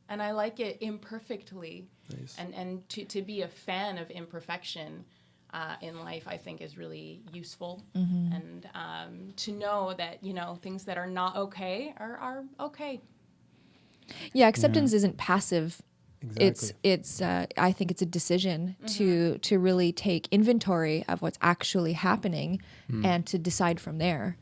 and I like it imperfectly. Nice. And to be a fan of imperfection in life, I think, is really useful. And to know that things that are not okay are okay. Yeah, acceptance isn't passive. Exactly. It's I think it's a decision to really take inventory of what's actually happening and to decide from there.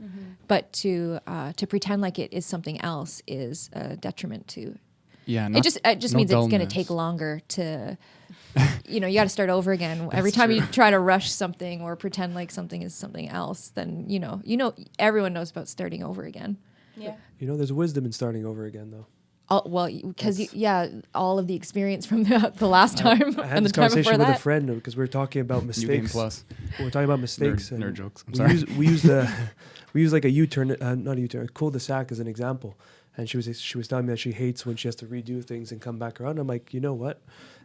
But to pretend like it is something else is a detriment to. Yeah, it just means it's going to take longer to. You got to start over again. Every time you try to rush something or pretend like something is something else, then everyone knows about starting over again. Yeah. There's wisdom in starting over again, though. Well, because all of the experience from the last time I had and the this time before conversation with that. a friend because we were talking about mistakes. New Game Plus. We're talking about mistakes. Nerd jokes. I'm sorry. We use like a U-turn, not a U-turn, a cul-de-sac as an example. And she was telling me that she hates when she has to redo things and come back around. I'm like, you know what?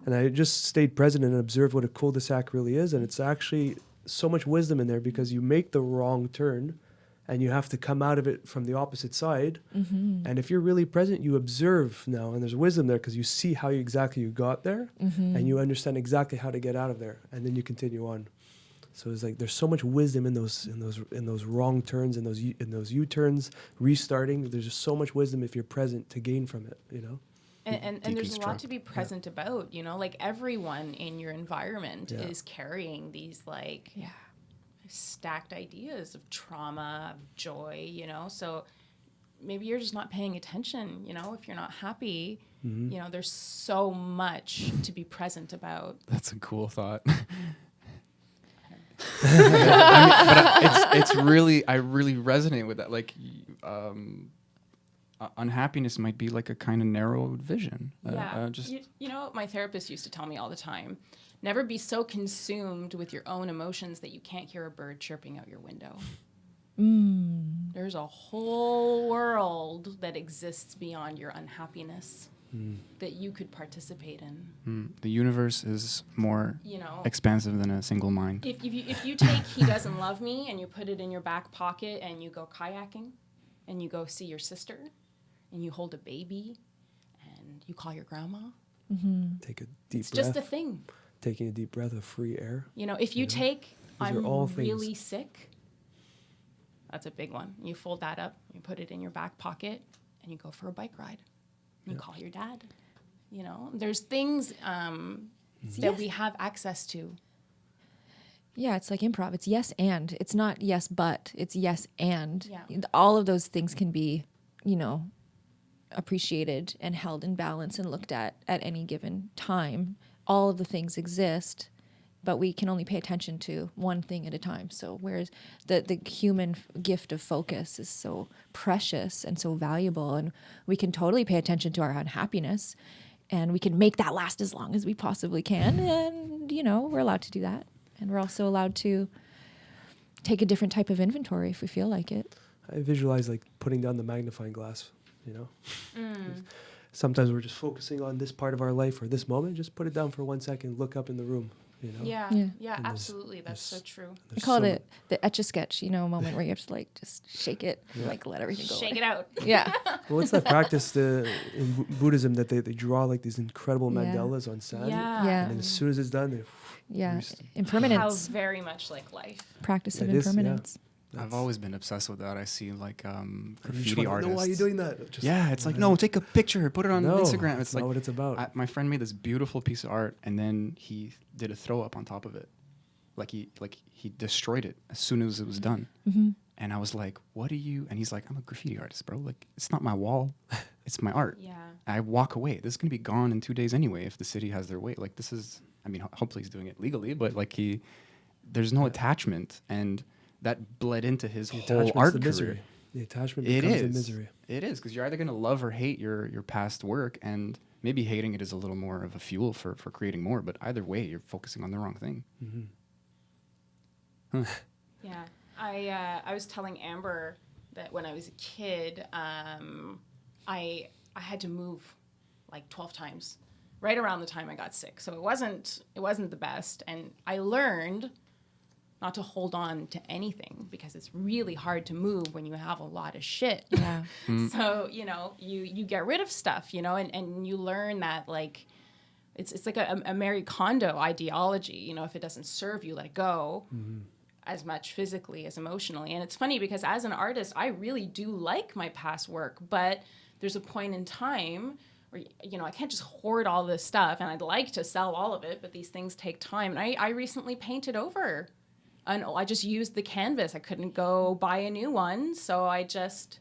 And I just stayed present and observed what a cul-de-sac really is. And it's actually so much wisdom in there because you make the wrong turn and you have to come out of it from the opposite side. And if you're really present, you observe now. And there's wisdom there because you see how exactly you got there and you understand exactly how to get out of there. And then you continue on. So it's like there's so much wisdom in those wrong turns, in those U-turns, restarting. There's just so much wisdom if you're present to gain from it, And there's a lot to be present about, like everyone in your environment is carrying these stacked ideas of trauma, of joy, so maybe you're just not paying attention, if you're not happy, there's so much to be present about. That's a cool thought. It's really, I really resonate with that. Like, unhappiness might be like a kind of narrow vision. My therapist used to tell me all the time, never be so consumed with your own emotions that you can't hear a bird chirping out your window. There's a whole world that exists beyond your unhappiness that you could participate in. The universe is more expansive than a single mind. If you take He Doesn't Love Me and you put it in your back pocket and you go kayaking and you go see your sister and you hold a baby and you call your grandma. Take a deep breath. It's just a thing. Taking a deep breath of free air. If you take I'm really things. sick, that's a big one. You fold that up, you put it in your back pocket and you go for a bike ride. You call your dad. There's things that we have access to. Yeah, it's like improv. It's yes and. It's not yes but. It's yes and. Yeah. All of those things can be, appreciated and held in balance and looked at any given time. All of the things exist, but we can only pay attention to one thing at a time. So whereas the human gift of focus is so precious and so valuable, and we can totally pay attention to our unhappiness, and we can make that last as long as we possibly can. And, we're allowed to do that. And we're also allowed to take a different type of inventory if we feel like it. I visualize like putting down the magnifying glass, Sometimes we're just focusing on this part of our life or this moment. Just put it down for 1 second, look up in the room, Yeah, absolutely. That's so true. I call it the etch-a-sketch, moment where you have to like just shake it, like let everything go. Shake it out. Yeah. Well, what's that practice in Buddhism that they draw like these incredible mandalas on sand? Yeah. And then as soon as it's done, they impermanence. How very much like life. Practice of impermanence. I've always been obsessed with that. I see like graffiti artists. Why are you doing that? It's like, no, take a picture, put it on Instagram. It's that's like not what it's about. My friend made this beautiful piece of art, and then he did a throw up on top of it. Like he destroyed it as soon as it was done. Mm-hmm. And I was like, what are you? And he's like, I'm a graffiti artist, bro. Like, it's not my wall. It's my art. Yeah. I walk away. This is going to be gone in 2 days anyway if the city has their way. Like, hopefully he's doing it legally, but like there's no attachment. And that bled into his whole art career. The attachment becomes a misery. It is, because you're either going to love or hate your past work, and maybe hating it is a little more of a fuel for creating more, but either way, you're focusing on the wrong thing. Mm-hmm. Huh. Yeah. I was telling Amber that when I was a kid, I had to move like 12 times right around the time I got sick. So it wasn't the best, and I learned not to hold on to anything because it's really hard to move when you have a lot of shit. Yeah. So, you get rid of stuff, and you learn that like it's like a Marie Kondo ideology, if it doesn't serve you, let it go. Mm-hmm. As much physically as emotionally. And it's funny because as an artist, I really do like my past work, but there's a point in time where, I can't just hoard all this stuff, and I'd like to sell all of it, but these things take time. And I recently painted over. I just used the canvas. I couldn't go buy a new one, so I just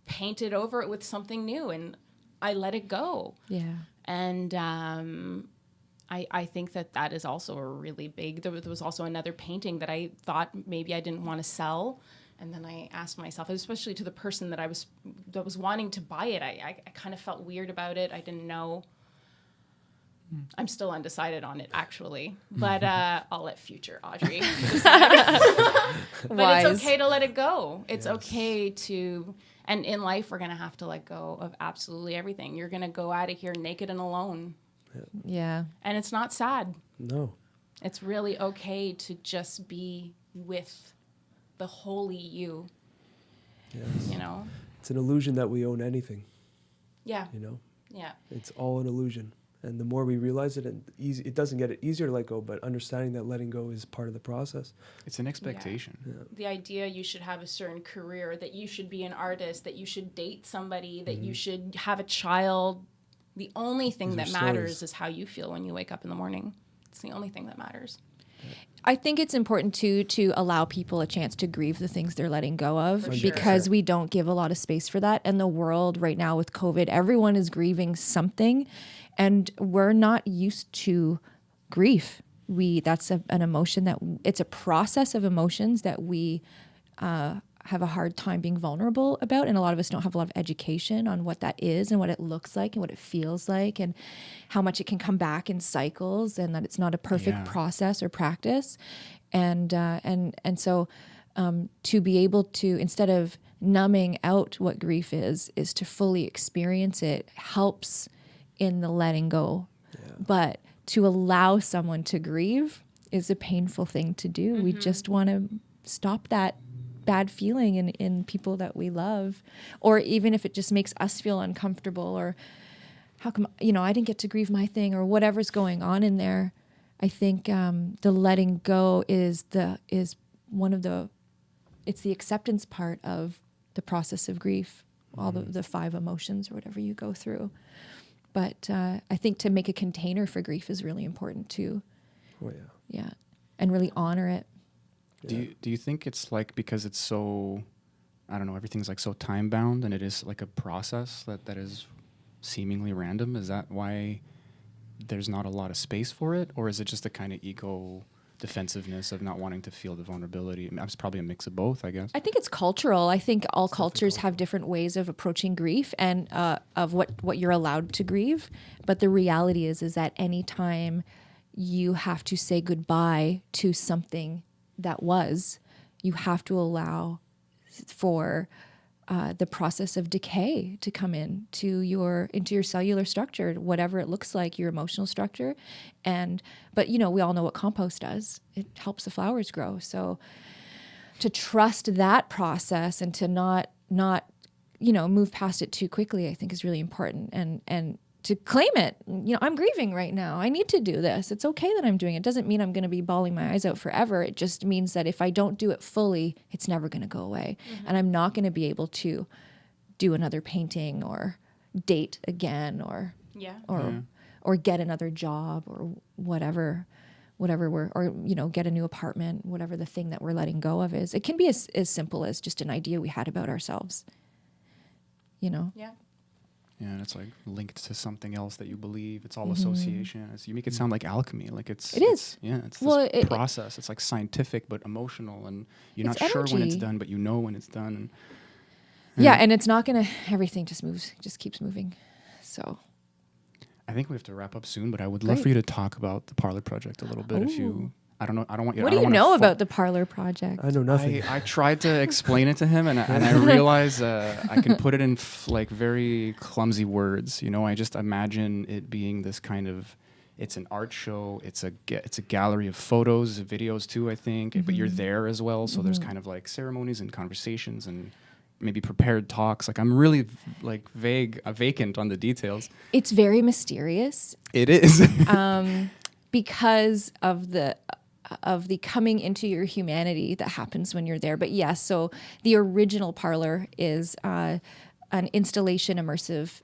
painted over it with something new, and I let it go. Yeah. And I think that is also a really big... There was also another painting that I thought maybe I didn't want to sell, and then I asked myself, especially to the person that was wanting to buy it, I kind of felt weird about it. I didn't know... I'm still undecided on it, actually. But I'll let future Audrey decide. But it's okay to let it go. It's okay to... And in life, we're going to have to let go of absolutely everything. You're going to go out of here naked and alone. Yeah. And it's not sad. No. It's really okay to just be with the holy you. Yes. You It's an illusion that we own anything. Yeah. Yeah. It's all an illusion. And the more we realize it, it doesn't get it easier to let go, but understanding that letting go is part of the process. It's an expectation. Yeah. The idea you should have a certain career, that you should be an artist, that you should date somebody, that you should have a child. The only thing that matters is how you feel when you wake up in the morning. It's the only thing that matters. I think it's important to allow people a chance to grieve the things they're letting go of, because we don't give a lot of space for that. And the world right now with COVID, everyone is grieving something, and we're not used to grief. That's an emotion it's a process of emotions that we have a hard time being vulnerable about, and a lot of us don't have a lot of education on what that is and what it looks like and what it feels like and how much it can come back in cycles, and that it's not a perfect process or practice. And so to be able to, instead of numbing out what grief is to fully experience it, helps in the letting go. But to allow someone to grieve is a painful thing to do. Mm-hmm. We just want to stop that bad feeling in people that we love, or even if it just makes us feel uncomfortable, or how come I didn't get to grieve my thing, or whatever's going on in there. I think the letting go is one of it's the acceptance part of the process of grief, all the 5 emotions or whatever you go through. But I think to make a container for grief is really important too. Oh yeah. Yeah, and really honor it. Do you think it's like, because it's so I don't know, everything's like so time bound, and it is like a process that is seemingly random. Is that why there's not a lot of space for it, or is it just a kind of ego defensiveness of not wanting to feel the vulnerability? I mean, it's probably a mix of both, I guess. I think it's cultural. I think all cultures have different ways of approaching grief and of what you're allowed to grieve. But the reality is that any time you have to say goodbye to something that was, you have to allow for the process of decay to come into your cellular structure, whatever it looks like, your emotional structure. But we all know what compost does. It helps the flowers grow. So to trust that process and to not move past it too quickly, I think is really important. And to claim it, I'm grieving right now. I need to do this. It's okay that I'm doing it. It doesn't mean I'm going to be bawling my eyes out forever. It just means that if I don't do it fully, it's never going to go away. Mm-hmm. And I'm not going to be able to do another painting or date again or get another job or whatever get a new apartment, whatever the thing that we're letting go of is. It can be as simple as just an idea we had about ourselves. Yeah. Yeah, and it's like linked to something else that you believe. It's all association. You make it sound like alchemy. Like it is. It's this process. It's like scientific but emotional, and you're not sure when it's done, but you know when it's done. And it's not gonna. Everything just keeps moving. So, I think we have to wrap up soon, but I would love for you to talk about the Parlor Project a little bit. If you. I don't know. I don't want you. What do you know about the Parlor Project? I know nothing. I tried to explain it to him, and I realized I can put it in very clumsy words. I just imagine it being this kind of. It's an art show. It's a gallery of photos, videos too. I think, but you're there as well. So there's kind of like ceremonies and conversations and maybe prepared talks. Like I'm really vacant on the details. It's very mysterious. It is. Because of the coming into your humanity that happens when you're there. But yes, so the original Parlor is an installation immersive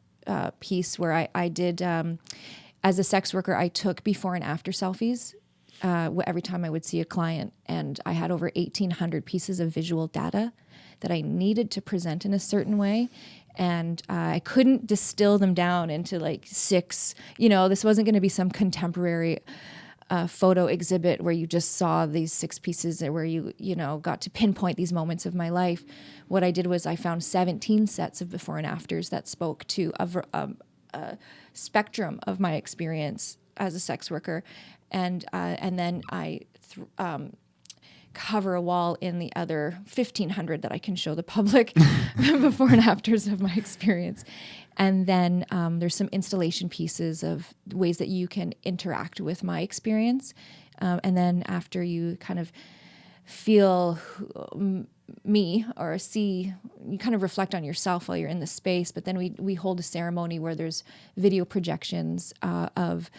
piece where I did, as a sex worker, I took before and after selfies every time I would see a client. And I had over 1,800 pieces of visual data that I needed to present in a certain way. And I couldn't distill them down into like 6, this wasn't going to be some contemporary photo exhibit where you just saw these 6 pieces where you got to pinpoint these moments of my life. What I did was I found 17 sets of before and afters that spoke to a spectrum of my experience as a sex worker. And then I cover a wall in the other 1,500 that I can show the public before and afters of my experience. And then there's some installation pieces of ways that you can interact with my experience. And then after you kind of feel me or see, you kind of reflect on yourself while you're in the space. But then we hold a ceremony where there's video projections of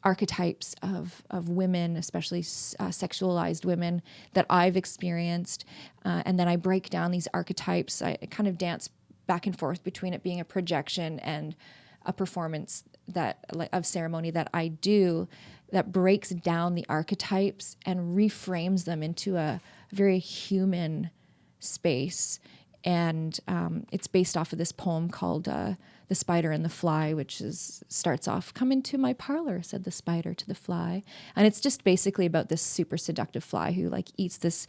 archetypes of women, especially sexualized women that I've experienced. And then I break down these archetypes. I kind of dance back and forth between it being a projection and a performance of ceremony that I do that breaks down the archetypes and reframes them into a very human space. And it's based off of this poem called The Spider and the Fly, which starts off, "Come into my parlor," said the spider to the fly. And it's just basically about this super seductive fly who like eats this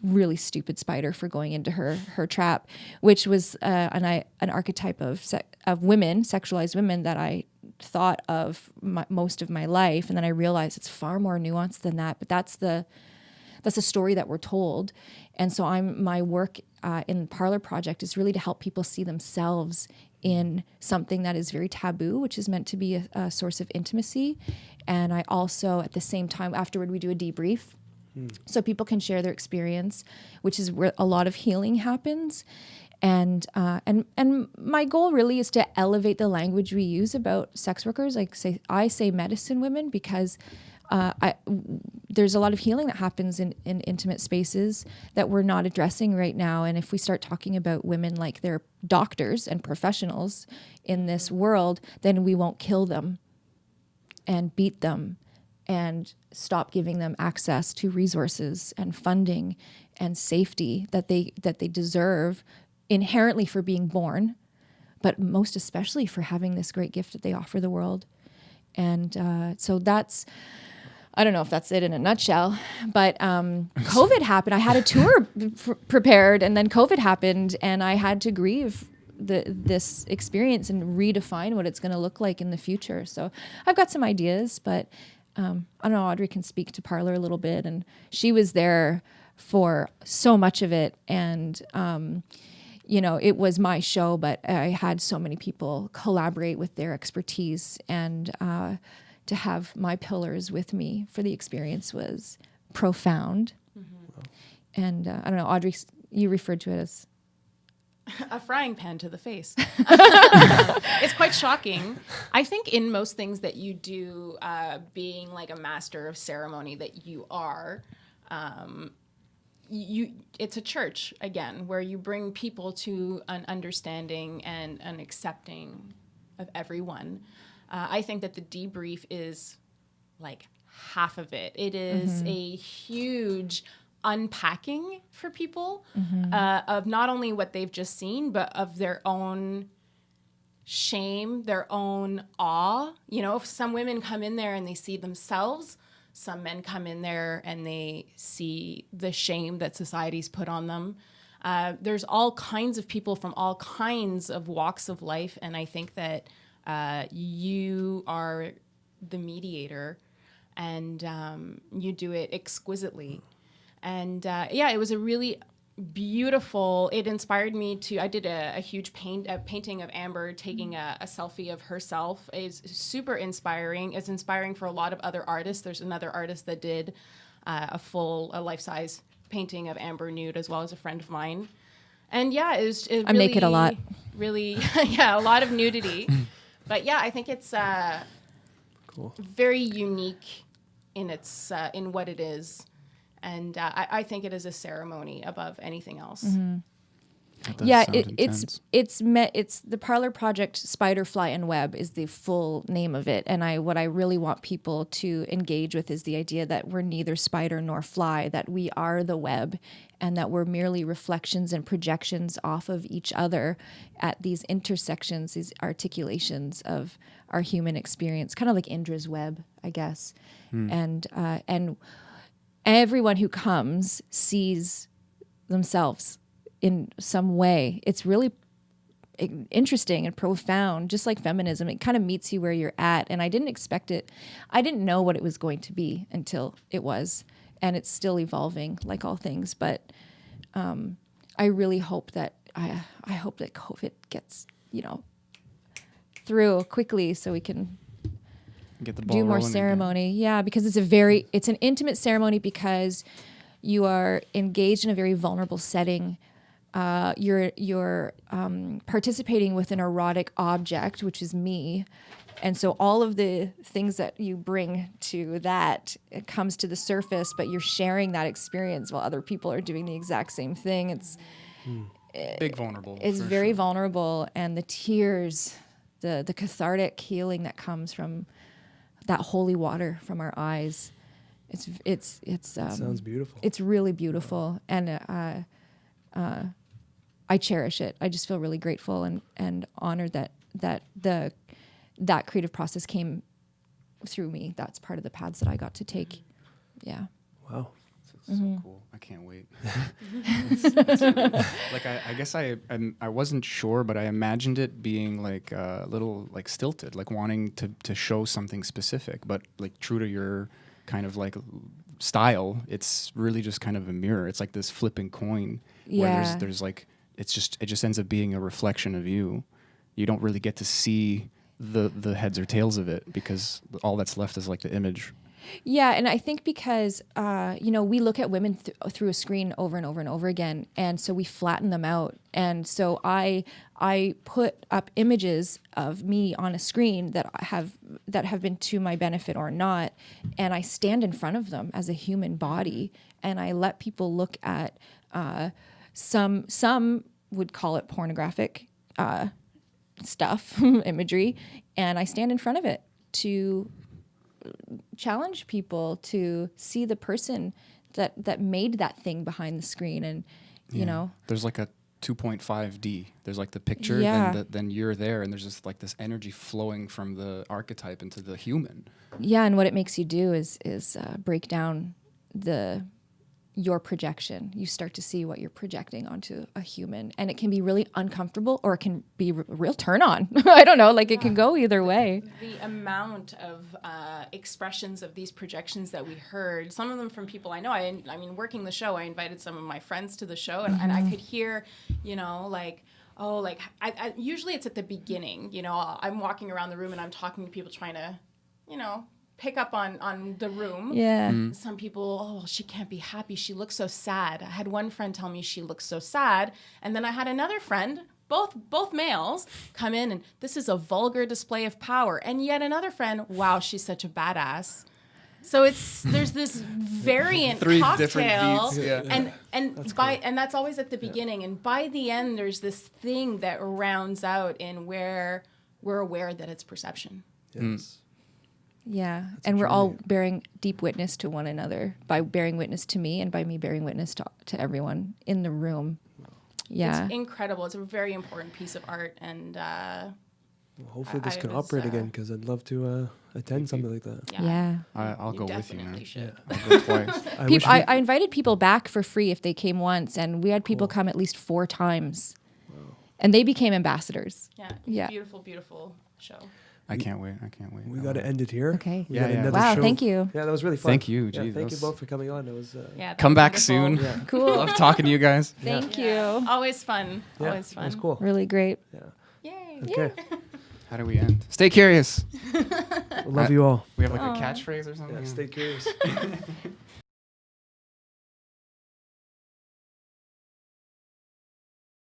really stupid spider for going into her trap, which was an archetype of women, sexualized women that I thought of most of my life. And then I realized it's far more nuanced than that, but that's the story that we're told. And so my work in the Parlor Project is really to help people see themselves in something that is very taboo, which is meant to be a source of intimacy. And I also, at the same time, afterward, we do a debrief. So people can share their experience, which is where a lot of healing happens. And my goal really is to elevate the language we use about sex workers. I say medicine women because there's a lot of healing that happens in intimate spaces that we're not addressing right now. And if we start talking about women like they're doctors and professionals in this world, then we won't kill them and beat them and stop giving them access to resources and funding and safety that they deserve inherently for being born, but most especially for having this great gift that they offer the world. And so that's, I don't know if that's it in a nutshell, but COVID happened. I had a tour prepared, and then COVID happened, and I had to grieve this experience and redefine what it's going to look like in the future. So I've got some ideas, but I don't know, Audrey can speak to Parlor a little bit, and she was there for so much of it. And, you know, it was my show, but I had so many people collaborate with their expertise, and to have my pillars with me for the experience was profound. Mm-hmm. And I don't know, Audrey, you referred to it as a frying pan to the face. It's quite shocking. I think in most things that you do, being like a master of ceremony that you are, it's a church again, where you bring people to an understanding and an accepting of everyone. I think that the debrief is like half of it. It is a huge unpacking for people of not only what they've just seen, but of their own shame, their own awe. You know, if some women come in there and they see themselves, some men come in there and they see the shame that society's put on them. There's all kinds of people from all kinds of walks of life, and I think that you are the mediator, and you do it exquisitely. And it was a really beautiful, it inspired me to, I did a huge painting of Amber taking a selfie of herself. It's super inspiring. It's inspiring for a lot of other artists. There's another artist that did a life-size painting of Amber nude, as well as a friend of mine. And yeah, it was I make it a lot. Really, a lot of nudity. But yeah, I think it's cool. Very unique in its in what it is. And I think it is a ceremony above anything else. Mm-hmm. Yeah, it's the Parlor Project Spiderfly and Web is the full name of it. And what I really want people to engage with is the idea that we're neither spider nor fly, that we are the web, and that we're merely reflections and projections off of each other at these intersections, these articulations of our human experience, kind of like Indra's web, I guess. And everyone who comes sees themselves in some way. It's really interesting and profound, just like feminism. It kind of meets you where you're at. And I didn't expect it. I didn't know what it was going to be until it was. And it's still evolving, like all things. But I really hope that I hope that COVID gets, through quickly so we can get the ball do more rolling ceremony. Again. Yeah, because it's an intimate ceremony, because you are engaged in a very vulnerable setting. You're participating with an erotic object, which is me. And so all of the things that you bring to that, it comes to the surface, but you're sharing that experience while other people are doing the exact same thing. It's big vulnerable. It's very vulnerable, and the tears, the cathartic healing that comes from that holy water from our eyes. It's sounds beautiful. It's really beautiful, and I cherish it. I just feel really grateful and honored that creative process came through me. That's part of the paths that I got to take. Yeah. Wow. It's so cool. I can't wait. Like I guess I wasn't sure, but I imagined it being like a little like stilted, like wanting to show something specific, but like true to your kind of like style. It's really just kind of a mirror. It's like this flipping coin where there's like it just ends up being a reflection of you. You don't really get to see the heads or tails of it, because all that's left is like the image. Yeah, and I think because we look at women through a screen over and over and over again, and so we flatten them out. And so I put up images of me on a screen that have been to my benefit or not, and I stand in front of them as a human body, and I let people look at some would call it pornographic stuff, imagery, and I stand in front of it to challenge people to see the person that made that thing behind the screen, and you know, there's like a 2.5D. There's like the picture, then you're there, and there's just like this energy flowing from the archetype into the human. Yeah, and what it makes you do is break down your projection. You start to see what you're projecting onto a human, and it can be really uncomfortable, or it can be real turn on. I don't know, like it can go either way. The amount of expressions of these projections that we heard, some of them from people I know. I mean, working the show, I invited some of my friends to the show, and I could hear, you know, like, oh, like I usually it's at the beginning. You know, I'm walking around the room and I'm talking to people, trying to, you know, pick up on the room. Yeah. Some people, oh, she can't be happy. She looks so sad. I had one friend tell me she looks so sad. And then I had another friend, both males, come in and this is a vulgar display of power. And yet another friend, wow, she's such a badass. So there's this variant Three cocktail, different beats, yeah. and that's always at the beginning. And by the end, there's this thing that rounds out in where we're aware that it's perception. Yes. Yeah, and we're all bearing deep witness to one another by bearing witness to me and by me bearing witness to everyone in the room. Yeah. It's incredible. It's a very important piece of art, and Well, hopefully this can operate again, because I'd love to attend something like that. Yeah. I'll go with you, man. Should. I'll go twice. I invited people back for free if they came once, and we had people come at least 4 times. Wow. And they became ambassadors. Yeah. Beautiful, beautiful show. I can't wait. We got to end it here. Okay. Wow, show. Thank you. Yeah, that was really fun. Thank you. Gee, thank you both for coming on. It was. Come back soon. Yeah. Cool. Love talking to you guys. Thank you. Always fun. Yeah, Always fun. That was cool. Really great. Yeah. Yay. Okay. How do we end? Stay curious. Love you all. We have like a catchphrase or something. Yeah, stay curious.